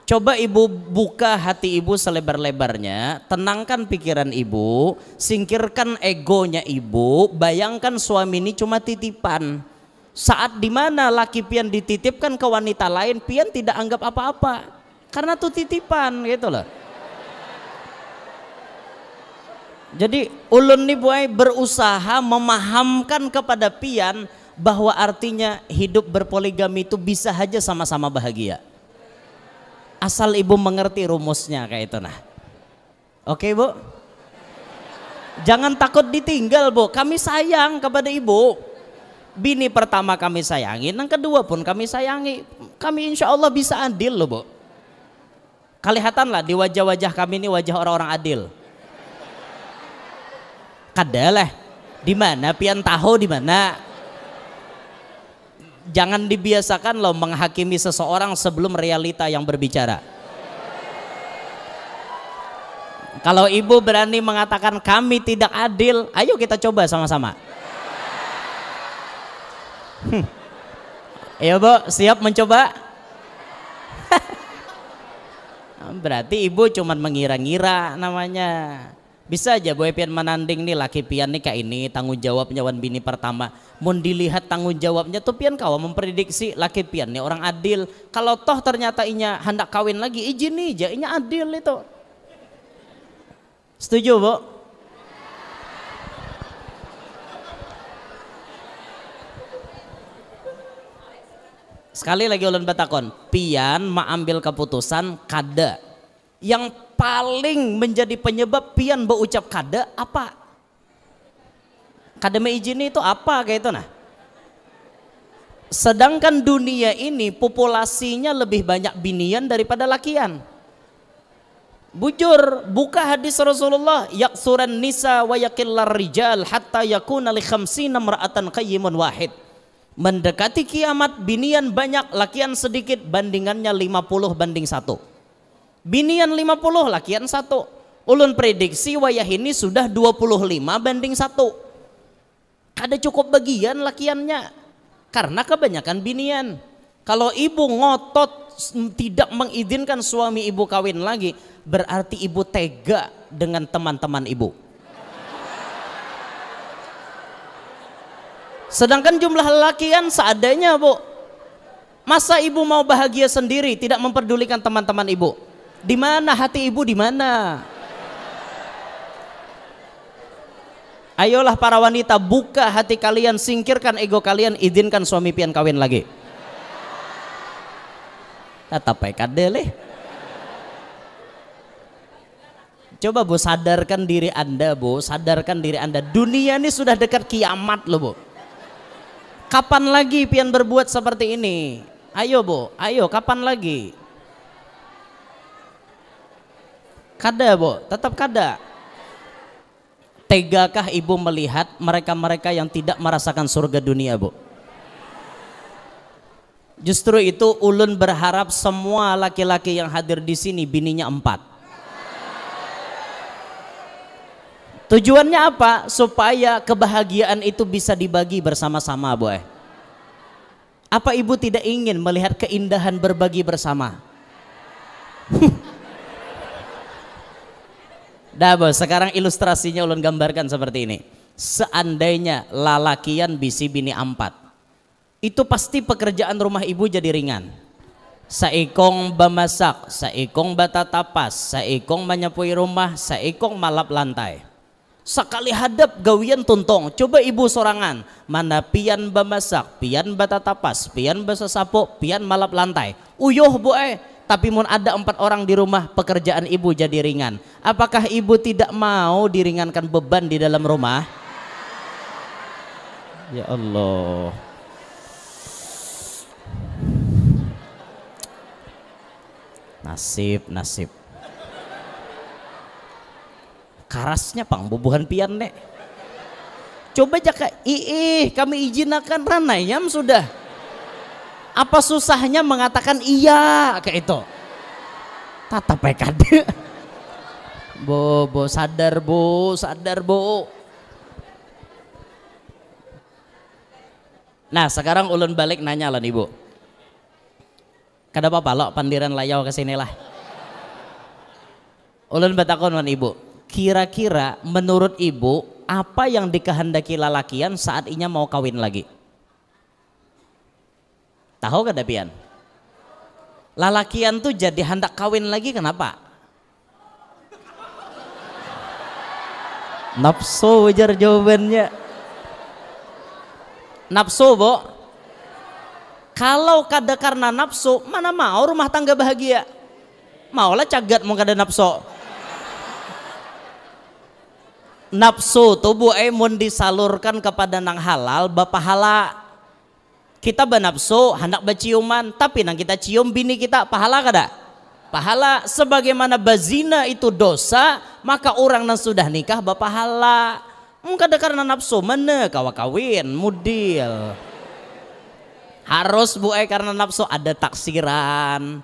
Coba ibu buka hati ibu selebar-lebarnya, tenangkan pikiran ibu, singkirkan egonya ibu, bayangkan suami ini cuma titipan. Saat dimana laki pian dititipkan ke wanita lain, pian tidak anggap apa-apa, karena itu titipan gitu loh. Jadi ulun nih buai berusaha memahamkan kepada pian bahwa artinya hidup berpoligami itu bisa aja sama-sama bahagia. Asal ibu mengerti rumusnya kayak itu nah. Oke Bu. Jangan takut ditinggal Bu. Kami sayang kepada ibu. Bini pertama kami sayangi, yang kedua pun kami sayangi. Kami insya Allah bisa adil loh Bu. Kelihatanlah di wajah-wajah kami ini wajah orang-orang adil. Kadalah. Di mana pian tahu di mana? Jangan dibiasakan loh menghakimi seseorang sebelum realita yang berbicara. Kalau ibu berani mengatakan kami tidak adil, ayo kita coba sama-sama. Ayo Bu, siap mencoba? Berarti ibu cuman mengira-ngira namanya. Bisa aja Bu pian menanding nih laki pian nih kayak ini tanggung jawabnya wan bini pertama. Mun dilihat tanggung jawabnya tuh pian kawa memprediksi laki pian nih orang adil. Kalau toh ternyata inya hendak kawin lagi, izin nih aja inya adil itu. Setuju Bu? Sekali lagi ulun batakon, pian mengambil keputusan kada. Yang paling menjadi penyebab pian berucap kada apa? Kada meizini itu apa kayak itu nah? Sedangkan dunia ini populasinya lebih banyak binian daripada lakian. Bujur, buka hadis Rasulullah, yaksuran nisa wa yakillar rijal hatta yakuna li khamsina mar'atan qayyimun wahid. Mendekati kiamat binian banyak, lakian sedikit, bandingannya 50:1. Binian 50, lakian 1. Ulun prediksi wayah ini sudah 25:1. Kada cukup bagian lakiannya karena kebanyakan binian. Kalau ibu ngotot tidak mengizinkan suami ibu kawin lagi, berarti ibu tega dengan teman-teman ibu. Sedangkan jumlah lakian seadanya Bu. Masa ibu mau bahagia sendiri tidak memperdulikan teman-teman ibu? Di mana hati ibu di mana? Ayolah para wanita, buka hati kalian, singkirkan ego kalian, izinkan suami pian kawin lagi. Tatapai kadele. Coba Bu sadarkan diri Anda Bu, sadarkan diri Anda. Dunia ini sudah dekat kiamat loh Bu. Kapan lagi pian berbuat seperti ini? Ayo Bu, ayo kapan lagi? Kada Bu, tetap kada. Tegakah ibu melihat mereka-mereka yang tidak merasakan surga dunia Bu? Justru itu ulun berharap semua laki-laki yang hadir di sini bininya 4. Tujuannya apa? Supaya kebahagiaan itu bisa dibagi bersama-sama Bu. Apa ibu tidak ingin melihat keindahan berbagi bersama? Dah Bos, sekarang ilustrasinya ulun gambarkan seperti ini. Seandainya lalakian bisi bini 4, itu pasti pekerjaan rumah ibu jadi ringan. saikong bamasak, saikong batatapas, saikong menyapui rumah, saikong malap lantai. Sekali hadap gawian tuntong. Coba ibu sorangan, mana pian bamasak, pian batatapas, pian basasapo, pian malap lantai. Uyuh bu tapi mun ada 4 orang di rumah, pekerjaan ibu jadi ringan. Apakah ibu tidak mau diringankan beban di dalam rumah? Ya Allah. Nasib. Karasnya pang bubuhan pian nek. Coba jaka kami izinakan ranayam sudah. Apa susahnya mengatakan iya kayak itu? Tata PKD. Bu, sadar bu. Nah sekarang ulun balik nanya lah ibu. Kada apa-apa lo pandiran layau kesinilah. Ulun batakon wan ibu. Kira-kira menurut ibu apa yang dikehendaki lalakian saat inya mau kawin lagi? Tahu kada pian? Lalakian tuh jadi hendak kawin lagi kenapa? Nafsu wajar jawabannya. Nafsu bu. Kalau kada karena nafsu, mana mau rumah tangga bahagia? Maulah cagat mau kada nafsu. Nafsu tubuh mun disalurkan kepada nang halal bapahala. Kita benapsu hendak berciuman, tapi nang kita cium bini kita pahala kada? Pahala. Sebagaimana bazina itu dosa, maka orang yang sudah nikah bapahala. Kada karena nafsu mana kawa kawin mudil. Harus karena nafsu ada taksiran.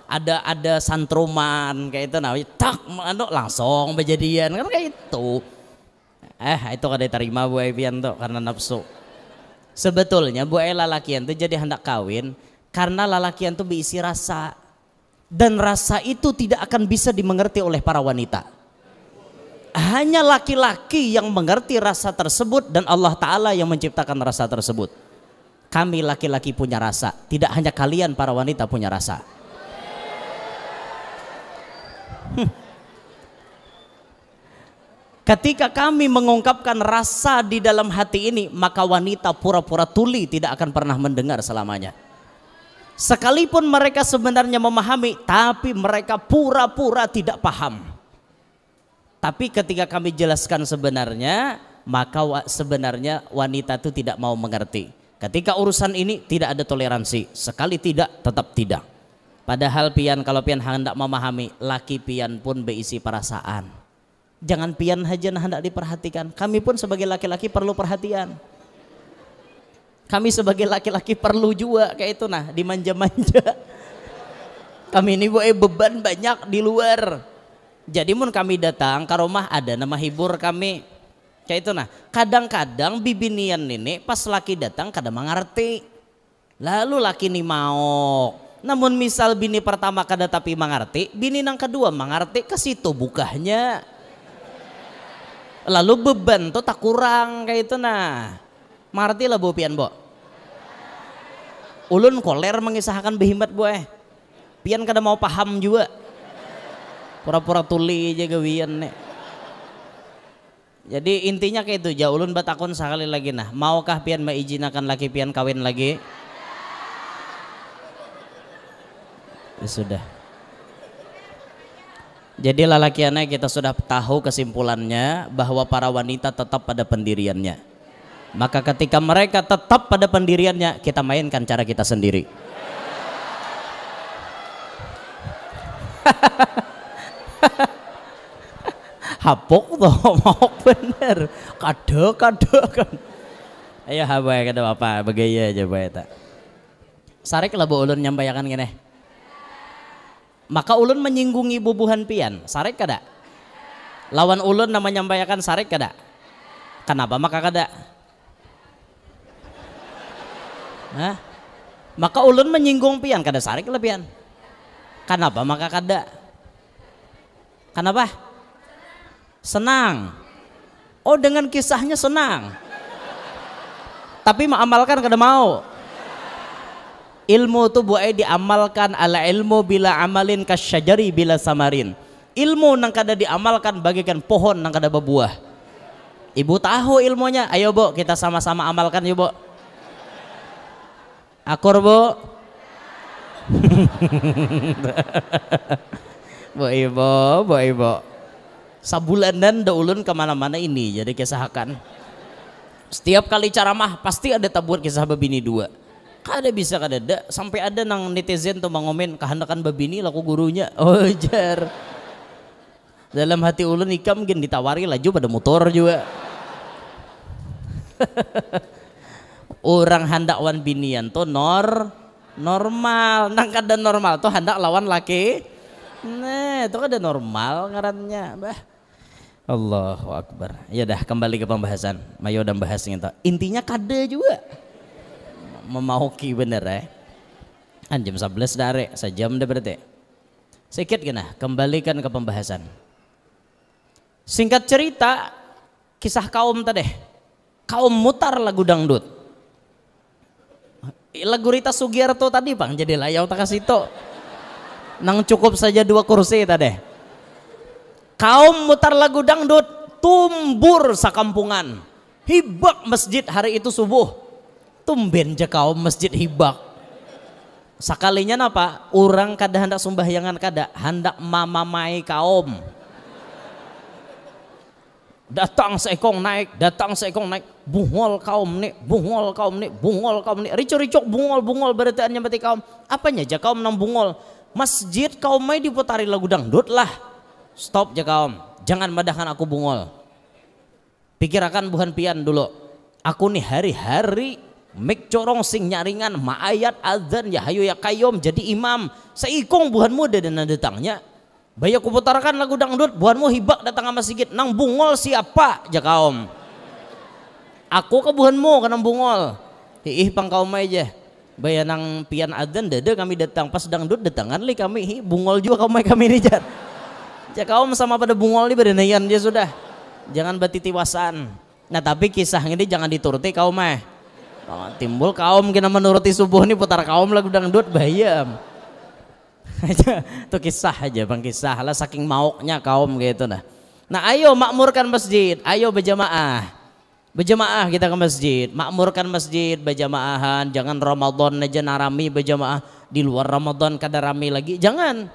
Ada santruman kayak itu tak langsung berjadian kan kayak itu. Itu kada diterima bu pian tuh karena nafsu. Sebetulnya bu lalakian tuh jadi hendak kawin karena lalakian tuh berisi rasa, dan rasa itu tidak akan bisa dimengerti oleh para wanita. Hanya laki-laki yang mengerti rasa tersebut, dan Allah Ta'ala yang menciptakan rasa tersebut. Kami laki-laki punya rasa, tidak hanya kalian para wanita punya rasa. Ketika kami mengungkapkan rasa di dalam hati ini, maka wanita pura-pura tuli tidak akan pernah mendengar selamanya. Sekalipun mereka sebenarnya memahami, tapi mereka pura-pura tidak paham. Tapi ketika kami jelaskan sebenarnya, maka sebenarnya wanita itu tidak mau mengerti. Ketika urusan ini tidak ada toleransi, sekali tidak tetap tidak. Padahal pian kalau pian hendak memahami, laki pian pun berisi perasaan. Jangan pian haja hendak diperhatikan. Kami pun sebagai laki-laki perlu perhatian. Kami sebagai laki-laki perlu juga kayak itu dimanja-manja. Kami ini beban banyak di luar. Jadi mun kami datang ke rumah ada nama hibur kami. Kayak itu kadang-kadang bibinian ini pas laki datang kadang mengerti. Lalu laki ini mau. Namun misal bini pertama kada tapi mengerti, bini yang kedua mengerti, ke situ bukahnya. Lalu beban tuh tak kurang kayak itu mengerti lah bu pian bu. Ulun koler mengisahkan behimat bu pian kada mau paham juga. Pura-pura tuli aja gawian nih. Jadi intinya kayak itu, ulun batakon sekali lagi maukah pian maizinakan laki pian kawin lagi? Ya sudah. Jadi lalakiannya kita sudah tahu kesimpulannya bahwa para wanita tetap pada pendiriannya. Maka ketika mereka tetap pada pendiriannya, kita mainkan cara kita sendiri. Hapok tuh mau bener, kado kan. Ayo habai kada apa bagaya aja bae ta. Sarik lah bu ulun nyampaikan gini. Maka ulun menyinggungi bubuhan pian, sarik kada? Lawan ulun nama nyampaikan sarik kada? Kenapa maka kada? Maka ulun menyinggung pian kada sarik lah pian. Kenapa maka kada? Kenapa? Senang. Oh dengan kisahnya senang. Tapi mengamalkan kada mau. ilmu tuh buai diamalkan, ala ilmu bila amalin kasyajari bila samarin. Ilmu nang kada diamalkan bagaikan pohon nang kada berbuah. Ibu tahu ilmunya, ayo Bu kita sama-sama amalkan yuk Bu. Akur Bu. Bu Ibu. Sabulanan da ulun kemana-mana ini jadi kesahakan. Setiap kali ceramah pasti ada tabuat kisah babini dua. Kada bisa kada ada, sampai ada nang netizen tuh mengomen kehendakan babini laku gurunya. Oh jar. Dalam hati ulun ikam mungkin ditawari laju pada motor juga. Orang hendak wan binian tuh normal, nang kada normal tuh hendak lawan laki. Nah, itu kada normal ngarannya, bah. Allahu Akbar. Ya dah kembali ke pembahasan. Mayo dan bahas kita. Intinya kada juga. Memauki bener ya. Jam 11 dare, sejam dah berarti. Sedikit kena kembalikan ke pembahasan. Singkat cerita, kisah kaum tadi. Kaum mutar lagu dangdut. Lagu Rita Sugiarto tadi Bang, jadi layau tak kasih to. Nang cukup saja 2 kursi tadi. Kaum mutar lagu dangdut tumbur sakampungan. Hibak masjid hari itu subuh. Tumben je kaum masjid hibak. Sakalinya napa? Orang kada hendak sumbahyangan kada, hendak mamamai kaum. Datang seekong naik, bungol kaum nih, rico-rico bungol berartiannya berarti kaum. Apanya aja kaum nang bungol? Masjid kaum mai diputari lagu dangdut lah. Stop aja kaum, jangan madahkan aku bungol. Pikirakan buhan pian dulu. Aku nih hari-hari mik corong sing nyaringan maayat adzan ya hayu ya kayom jadi imam. Seikong buhan muda dan datangnya. Bayak kuputarkan lagu dangdut, buhanmu hibak datang ke masjid, nang bungol siapa aja kaum? Aku ke buhanmu ke nang bungol. Ih pang kaum aja. Baya nang pian adzan dada kami datang pas dangdut datangan li kami bungol juga kaum kami ini jar. Ja kaum sama pada bungol ni berenayan dia sudah. Jangan batitiwasan. Nah tapi kisah ini jangan dituruti kaum timbul kaum kena menuruti subuh ni putar kaum lagu dangdut bahaya. Itu kisah aja bang, kisah lah saking mauknya kaum gitu nah. Nah ayo makmurkan masjid, ayo berjamaah kita ke masjid, makmurkan masjid berjamaahan. Jangan Ramadan aja narami berjamaah, di luar Ramadan kada rami lagi, jangan.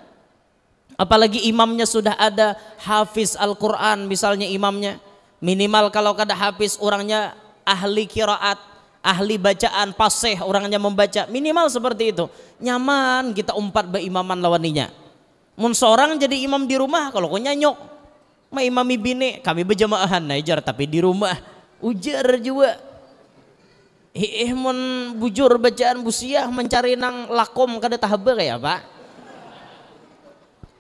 Apalagi imamnya sudah ada hafiz Al-Quran misalnya imamnya, minimal kalau kada hafiz orangnya ahli qiraat, ahli bacaan, pasih orangnya membaca, minimal seperti itu. Nyaman kita umpat berimaman lawaninya. Mun seorang jadi imam di rumah, kalau kau nyanyok ma imami bini kami berjamaahan najar tapi di rumah ujar juga. Mun bujur bacaan busiah mencari nang lakom kada tahaba kayak Pak.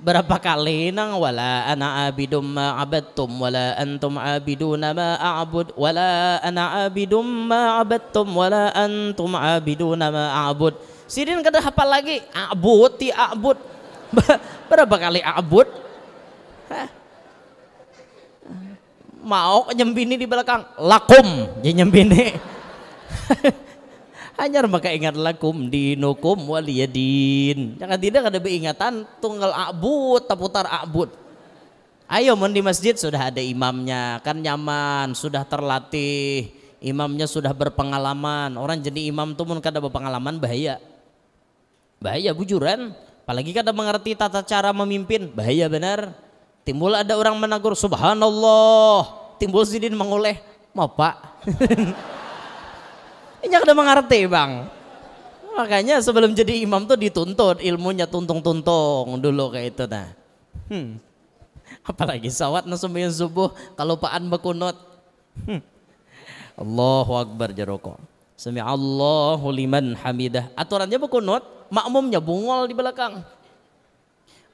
Berapa kali nang wala ana abidum ma abadtum wala antum abiduna ma a'bud wala ana abidum ma abadtum wala antum abiduna ma a'bud. Sidin kada hafal lagi a'bud ti a'bud. Berapa kali a'bud? Mau nyembini di belakang lakum jadi nyembini. Hanya maka ingat lakum dinukum waliyadin. Jangan tidak ada beingatan tunggal a'bud taputar a'bud. Ayo mun di masjid sudah ada imamnya kan nyaman, sudah terlatih, imamnya sudah berpengalaman. Orang jadi imam tuh mun kada berpengalaman bahaya. Bahaya bujuran, apalagi kada mengerti tata cara memimpin, bahaya benar. Timbul ada orang menegur subhanallah, timbul sidin mengoleh, mau Pak. Ini kada mengerti bang. Makanya sebelum jadi imam tuh dituntut ilmunya tuntung-tuntung dulu kayak itu nah. Apalagi sawat na sembahyang subuh kalau paan bekunut. Allahu Akbar jaroko. Sami Allahu liman hamidah. Aturannya bekunut, makmumnya bungol di belakang.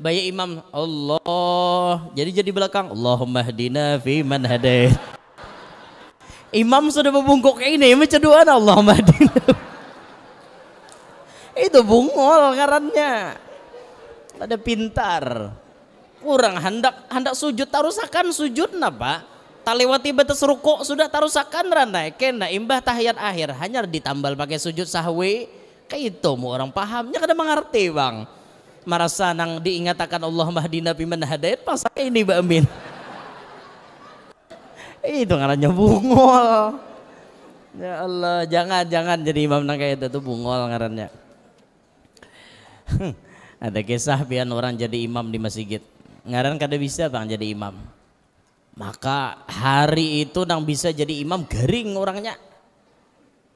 Bayi imam Allah jadi belakang Allahumma hdina fi man hadait. Imam sudah membungkuk ini macam doa Allahumma hdina. Itu bungol ngarannya. Ada pintar. Kurang hendak sujud tarusakan sujud napa? Talewati batas rukuk sudah tarusakan ranai kena imbah tahiyat akhir hanya ditambal pakai sujud sahwi Kayak itu mau orang pahamnya kada mengerti bang. Merasa nang diingatakan Allah mahdina biman hadayat pas ini Mbak Amin. Itu ngarannya bungol. Ya Allah, jangan jadi imam nang kayak itu tuh bungol ngarannya. Ada kisah pian orang jadi imam di masjid. Ngaran kada bisa bang jadi imam. Maka hari itu nang bisa jadi imam garing orangnya.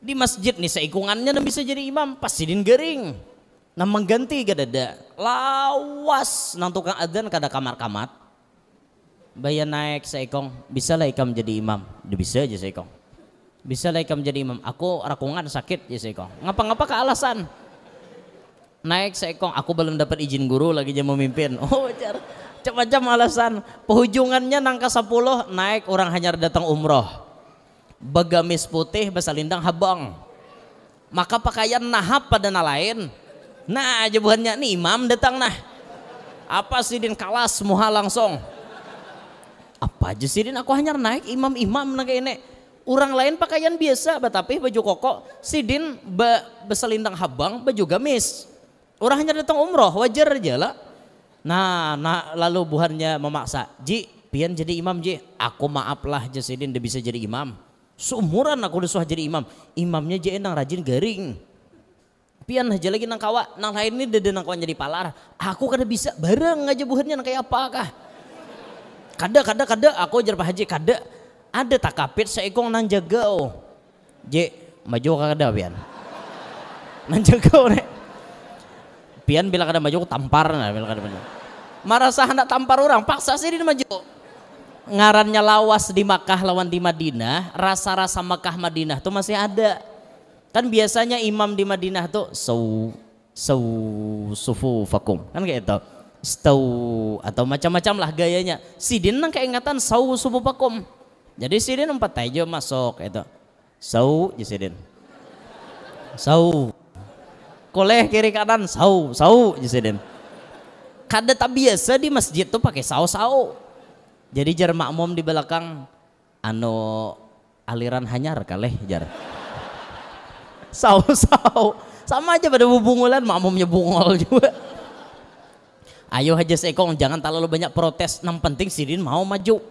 Di masjid nih seikungannya nang bisa jadi imam pasidin garing. Nang mengganti kada ada. Lawas nang tukang adzan kada kamar-kamat. Bayan naik seikong, bisa lah ikam jadi imam. Dia bisa aja seikong. Bisa lah ikam jadi imam. Aku rakungan sakit ya seikong. Ngapa-ngapa ke alasan. Naik seikong, aku belum dapat izin guru lagi jam memimpin. Oh macam-macam alasan. Penghujungannya nangka 10 naik orang hanya datang umroh. Bagamis putih basalindang habang. Maka pakaian nahap pada nalain. Nah jawabannya nih imam datang nah. Apa sih din kalas muha langsung. Apa aja sih din aku hanya naik imam-imam nah kayak ini. Orang lain pakaian biasa tapi baju koko. Sidin basalindang habang baju gamis. Orang hanya datang umroh wajar aja lah. Nah lalu buhannya memaksa. Ji pian jadi imam ji. Aku maaf lah Jasidin udah bisa jadi imam. Seumuran aku udah jadi imam. Imamnya ji nang rajin garing. Pian aja lagi nang kawa. Nang lain ini dede nang kawan jadi palar. Aku kada bisa bareng aja buhannya nang kayak apakah. Kada. Aku ajar Pak Haji kada. Ada takapit seikong nang jagau. Ji maju kada pian. Nang jagau nek. Pian bila kada maju tampar nah bila kada maju. Marasa hendak tampar orang paksa sih dia maju. Ngarannya lawas di Makkah lawan di Madinah, rasa-rasa Makkah Madinah tuh masih ada. Kan biasanya imam di Madinah tuh sufufakum kan kayak itu. Stau atau macam-macam lah gayanya. Sidin nang keingatan sufufakum. Jadi sidin 4 aja masuk itu. Ya sidin. Koleh kiri kanan sau Jasidin. Kada tak biasa di masjid tuh pakai sau. Jadi jar makmum di belakang aliran hanyar kaleh jar. Sau sama aja pada bungulan makmumnya bungol juga. Ayo aja seekong jangan terlalu banyak protes. Yang penting sidin mau maju.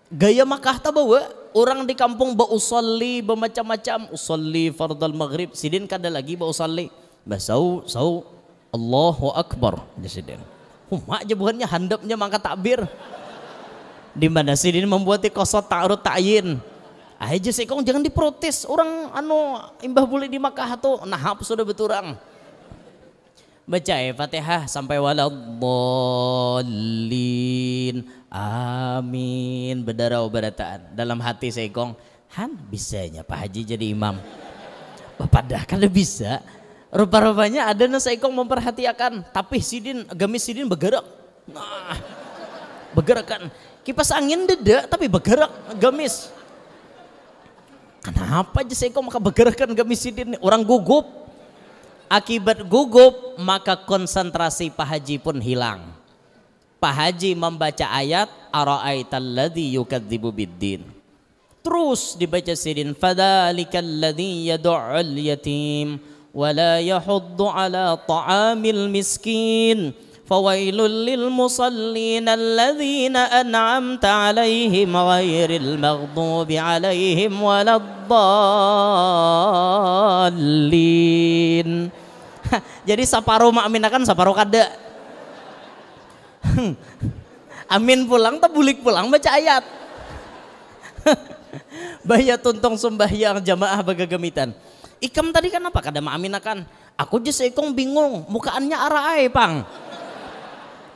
Gaya Makkah tak bawa orang di kampung usolli bermacam-macam usolli fardal maghrib sidin kada lagi usolli basau Allahu Akbar sidin mak jabuhannya handapnya mangkat takbir di mana sidin membuat kosot ta'arud ta'yin aja sekong jangan diprotes orang imbah boleh di Makkah tuh nahap sudah beturang baca Fatihah sampai waladdallin amin berdarah berataan dalam hati seikong bisanya Pak Haji jadi imam padahal kan bisa rupa-rupanya ada seikong memperhatikan tapi gamis sidin bergerak bergerakan kipas angin dedak tapi bergerak gamis kenapa aja seikong maka bergerakan gamis sidin orang gugup. Akibat gugup maka konsentrasi Pak Haji pun hilang. Pak Haji membaca ayat ara'aital ladzi yukadzibu biddin. Terus dibaca sidin fadzalikal ladzi yad'ul yatim wa la yahuddu ala ta'amil miskin fawailul lil musallin alladzina an'amta 'alaihim ghairil maghdubi 'alaihim waladdallin. Jadi separuh makminakan separuh kada. Amin pulang tak bulik pulang baca ayat. Bahaya tuntung sembahyang jamaah bagagamitan. Ikam tadi kan apa kada maaminakan? Aku just ikong bingung mukaannya arai pang.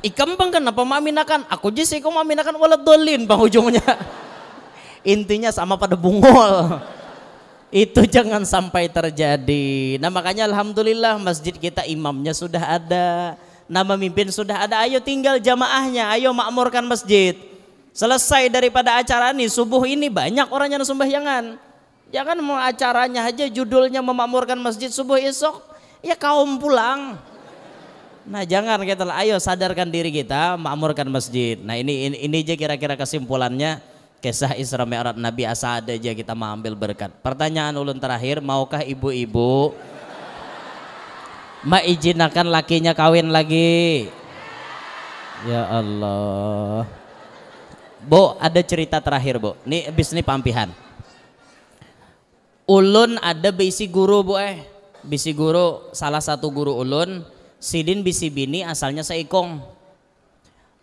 Ikam bang kenapa maaminakan? Aku just ikong maaminakan waladdallin bang ujungnya. Intinya sama pada bungol. Itu jangan sampai terjadi. Nah makanya alhamdulillah masjid kita imamnya sudah ada, nama mimpin sudah ada. Ayo tinggal jamaahnya, ayo makmurkan masjid. Selesai daripada acara ini subuh ini banyak orang yang sembahyangan. Jangan mau acaranya aja judulnya memakmurkan masjid subuh esok ya kaum pulang. Nah jangan kita lah, ayo sadarkan diri kita makmurkan masjid. Nah ini aja kira-kira kesimpulannya. Kisah Isra Mi'raj Nabi asa ada aja kita mengambil berkat. Pertanyaan ulun terakhir, maukah ibu-ibu Maizinakan lakinya kawin lagi. Ya Allah. Bu, ada cerita terakhir Bu. Nih abis ini pampihan. Ulun ada bisi guru Bu bisi guru, salah satu guru ulun, sidin bisi bini asalnya seikong.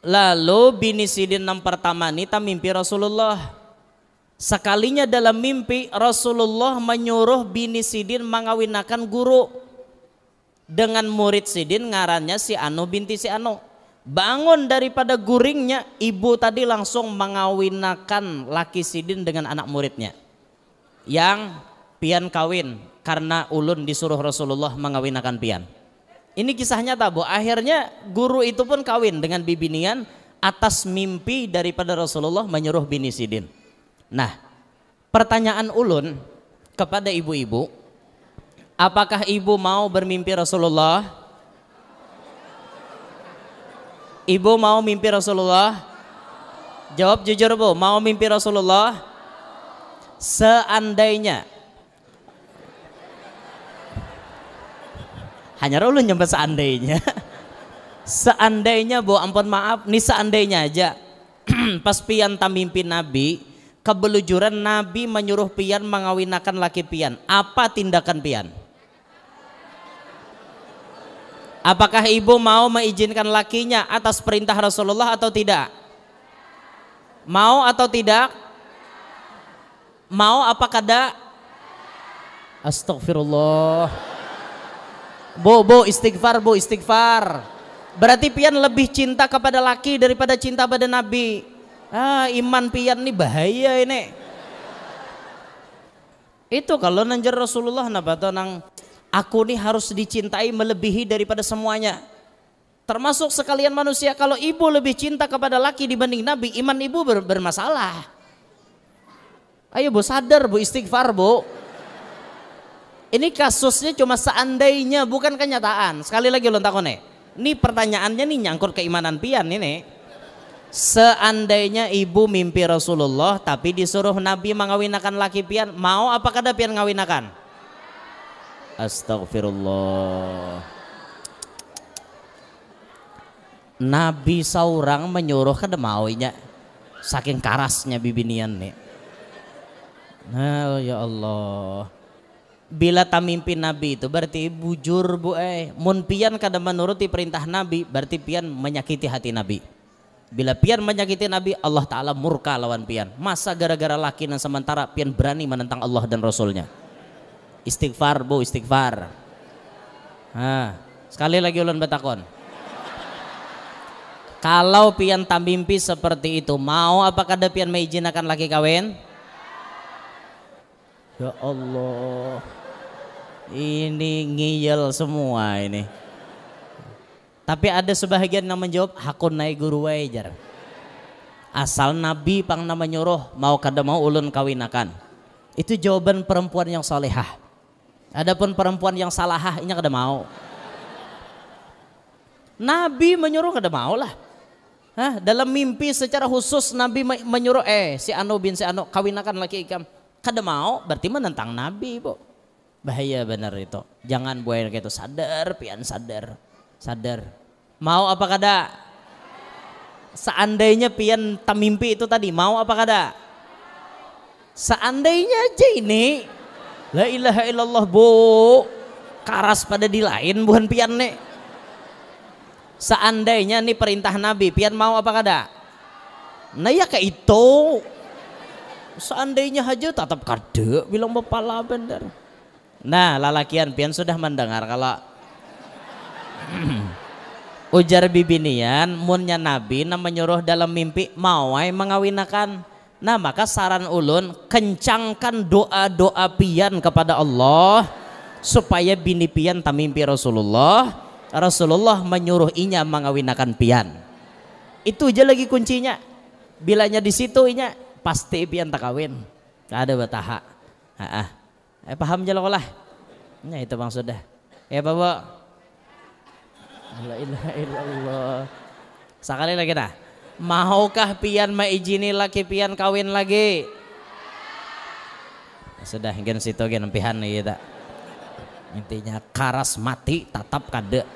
Lalu bini sidin yang pertama ini mimpi Rasulullah. Sekalinya dalam mimpi Rasulullah menyuruh bini sidin mengawinakan guru dengan murid sidin ngarannya si Anu binti si Anu. Bangun daripada guringnya, ibu tadi langsung mengawinakan laki sidin dengan anak muridnya yang pian kawin karena ulun disuruh Rasulullah mengawinakan pian. Ini kisahnya tak Bu, akhirnya guru itu pun kawin dengan bibinian atas mimpi daripada Rasulullah menyuruh bini sidin. Nah, pertanyaan ulun kepada ibu-ibu, apakah ibu mau bermimpi Rasulullah? Ibu mau mimpi Rasulullah? Jawab jujur Bu, mau mimpi Rasulullah? Seandainya, hanya ulun nyampe seandainya. Seandainya Bu, ampun maaf, nih seandainya aja. Pas pian tamimpi Nabi, kebelujuran Nabi menyuruh pian mengawinakan laki pian. Apa tindakan pian? Apakah ibu mau mengizinkan lakinya atas perintah Rasulullah atau tidak? Mau atau tidak? Mau apa kada? Astagfirullah. Bu, istighfar Bu, istighfar. Berarti pian lebih cinta kepada laki daripada cinta pada Nabi. Iman pian nih bahaya ini. Itu kalau nanjar Rasulullah nabato nang aku nih harus dicintai melebihi daripada semuanya. Termasuk sekalian manusia, kalau ibu lebih cinta kepada laki dibanding Nabi, iman ibu bermasalah. Ayo Bu, sadar Bu, istighfar Bu. Ini kasusnya cuma seandainya, bukan kenyataan. Sekali lagi ulun takone. Ini pertanyaannya nih nyangkut keimanan pian ini. Seandainya ibu mimpi Rasulullah tapi disuruh Nabi mengawinakan laki pian, mau apa kada pian ngawinakan? Astagfirullah. Nabi saurang menyuruh kada maunya, saking karasnya bibinian nih. Nah, ya Allah. Bila tamimpi Nabi itu berarti bujur Bu mun pian kada menuruti perintah Nabi berarti pian menyakiti hati Nabi. Bila pian menyakiti Nabi, Allah Ta'ala murka lawan pian. Masa gara-gara laki dan sementara pian berani menentang Allah dan Rasulnya? Istighfar Bu, istighfar. Sekali lagi ulun betakon. Kalau pian tamimpi seperti itu, mau apa kada pian mengizinakan laki kawin? Ya Allah, ini ngiyel semua ini. Tapi ada sebahagian yang menjawab hakun naik guru wajar. Asal Nabi pang nama nyuruh, mau kada mau ulun kawinakan. Itu jawaban perempuan yang salehah. Adapun perempuan yang salahah ini kada mau. Nabi menyuruh kada mau lah. Dalam mimpi secara khusus Nabi menyuruh si Anu bin si Anu kawinakan laki ikam. Kada mau berarti menentang Nabi Bu. Bahaya benar itu. Jangan buat kayak itu, sadar pian, sadar. Sadar. Mau apa kada? Seandainya pian tamimpi itu tadi, mau apa kada? Seandainya aja ini. La ilaha illallah Bu. Karas pada di lain bukan pian nih. Seandainya nih perintah Nabi, pian mau apa kada? Nah ya kayak itu. Seandainya aja tetap kada bilang bapala bener. Nah lalakian pian sudah mendengar kalau ujar bibinian munnya Nabi menyuruh dalam mimpi mau mengawinakan. Nah maka saran ulun kencangkan doa-doa pian kepada Allah supaya bini pian tamimpi Rasulullah. Rasulullah menyuruh inya mengawinakan pian. Itu aja lagi kuncinya. Bilanya di situ inya pasti pian tak kawin. Gak ada bataha. Paham jalo lah. Nah itu maksudnya. Ya Bapak. La ilaha illallah. Sekali lagi dah. Maukah pian maizini laki pian kawin lagi? Sudah ingin situ gen empihan nih tak. intinya karas mati tatap kade.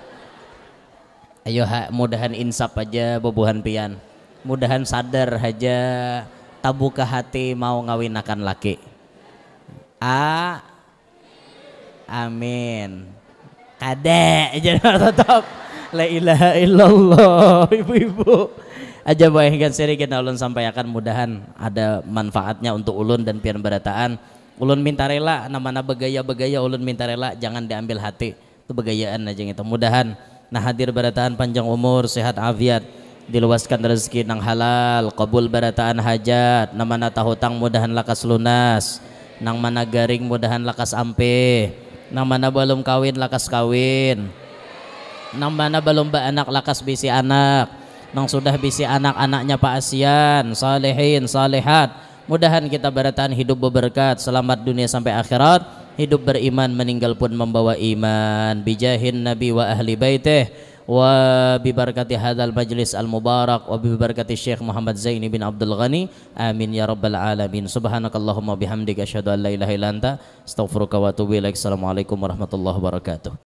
Ayo mudahan insaf aja bobohan pian, mudahan sadar aja tabuka hati mau ngawinakan laki. Amin. Kade aja tetap la ilaha illallah. Ibu-ibu aja bayangkan serikan ulun sampaikan, mudahan ada manfaatnya untuk ulun dan pian berataan. Ulun minta rela namana begaya ulun minta rela jangan diambil hati, itu begayaan aja gitu. Mudahan nah hadir berataan panjang umur, sehat afiat, diluaskan rezeki nang halal, qabul berataan hajat, namana tahutang mudahan lakas lunas, nang mana garing mudahan lakas ampe, nang mana belum kawin lakas kawin, nang mana belum anak lakas bisi anak, nang sudah bisi anak anaknya paasian, salihin salihat. Mudahan kita berataan hidup berberkat, selamat dunia sampai akhirat, hidup beriman meninggal pun membawa iman, bijahin nabi wa ahli baitih wa bibarakati hadzal majlis al mubarak wa bibarakati Syekh Muhammad Zaini bin Abdul Ghani, amin ya rabbal alamin. Subhanakallahumma bihamdika asyhadu an la ilaha illa anta astaghfiruka wa atubu ilaik. Assalamualaikum warahmatullahi wabarakatuh.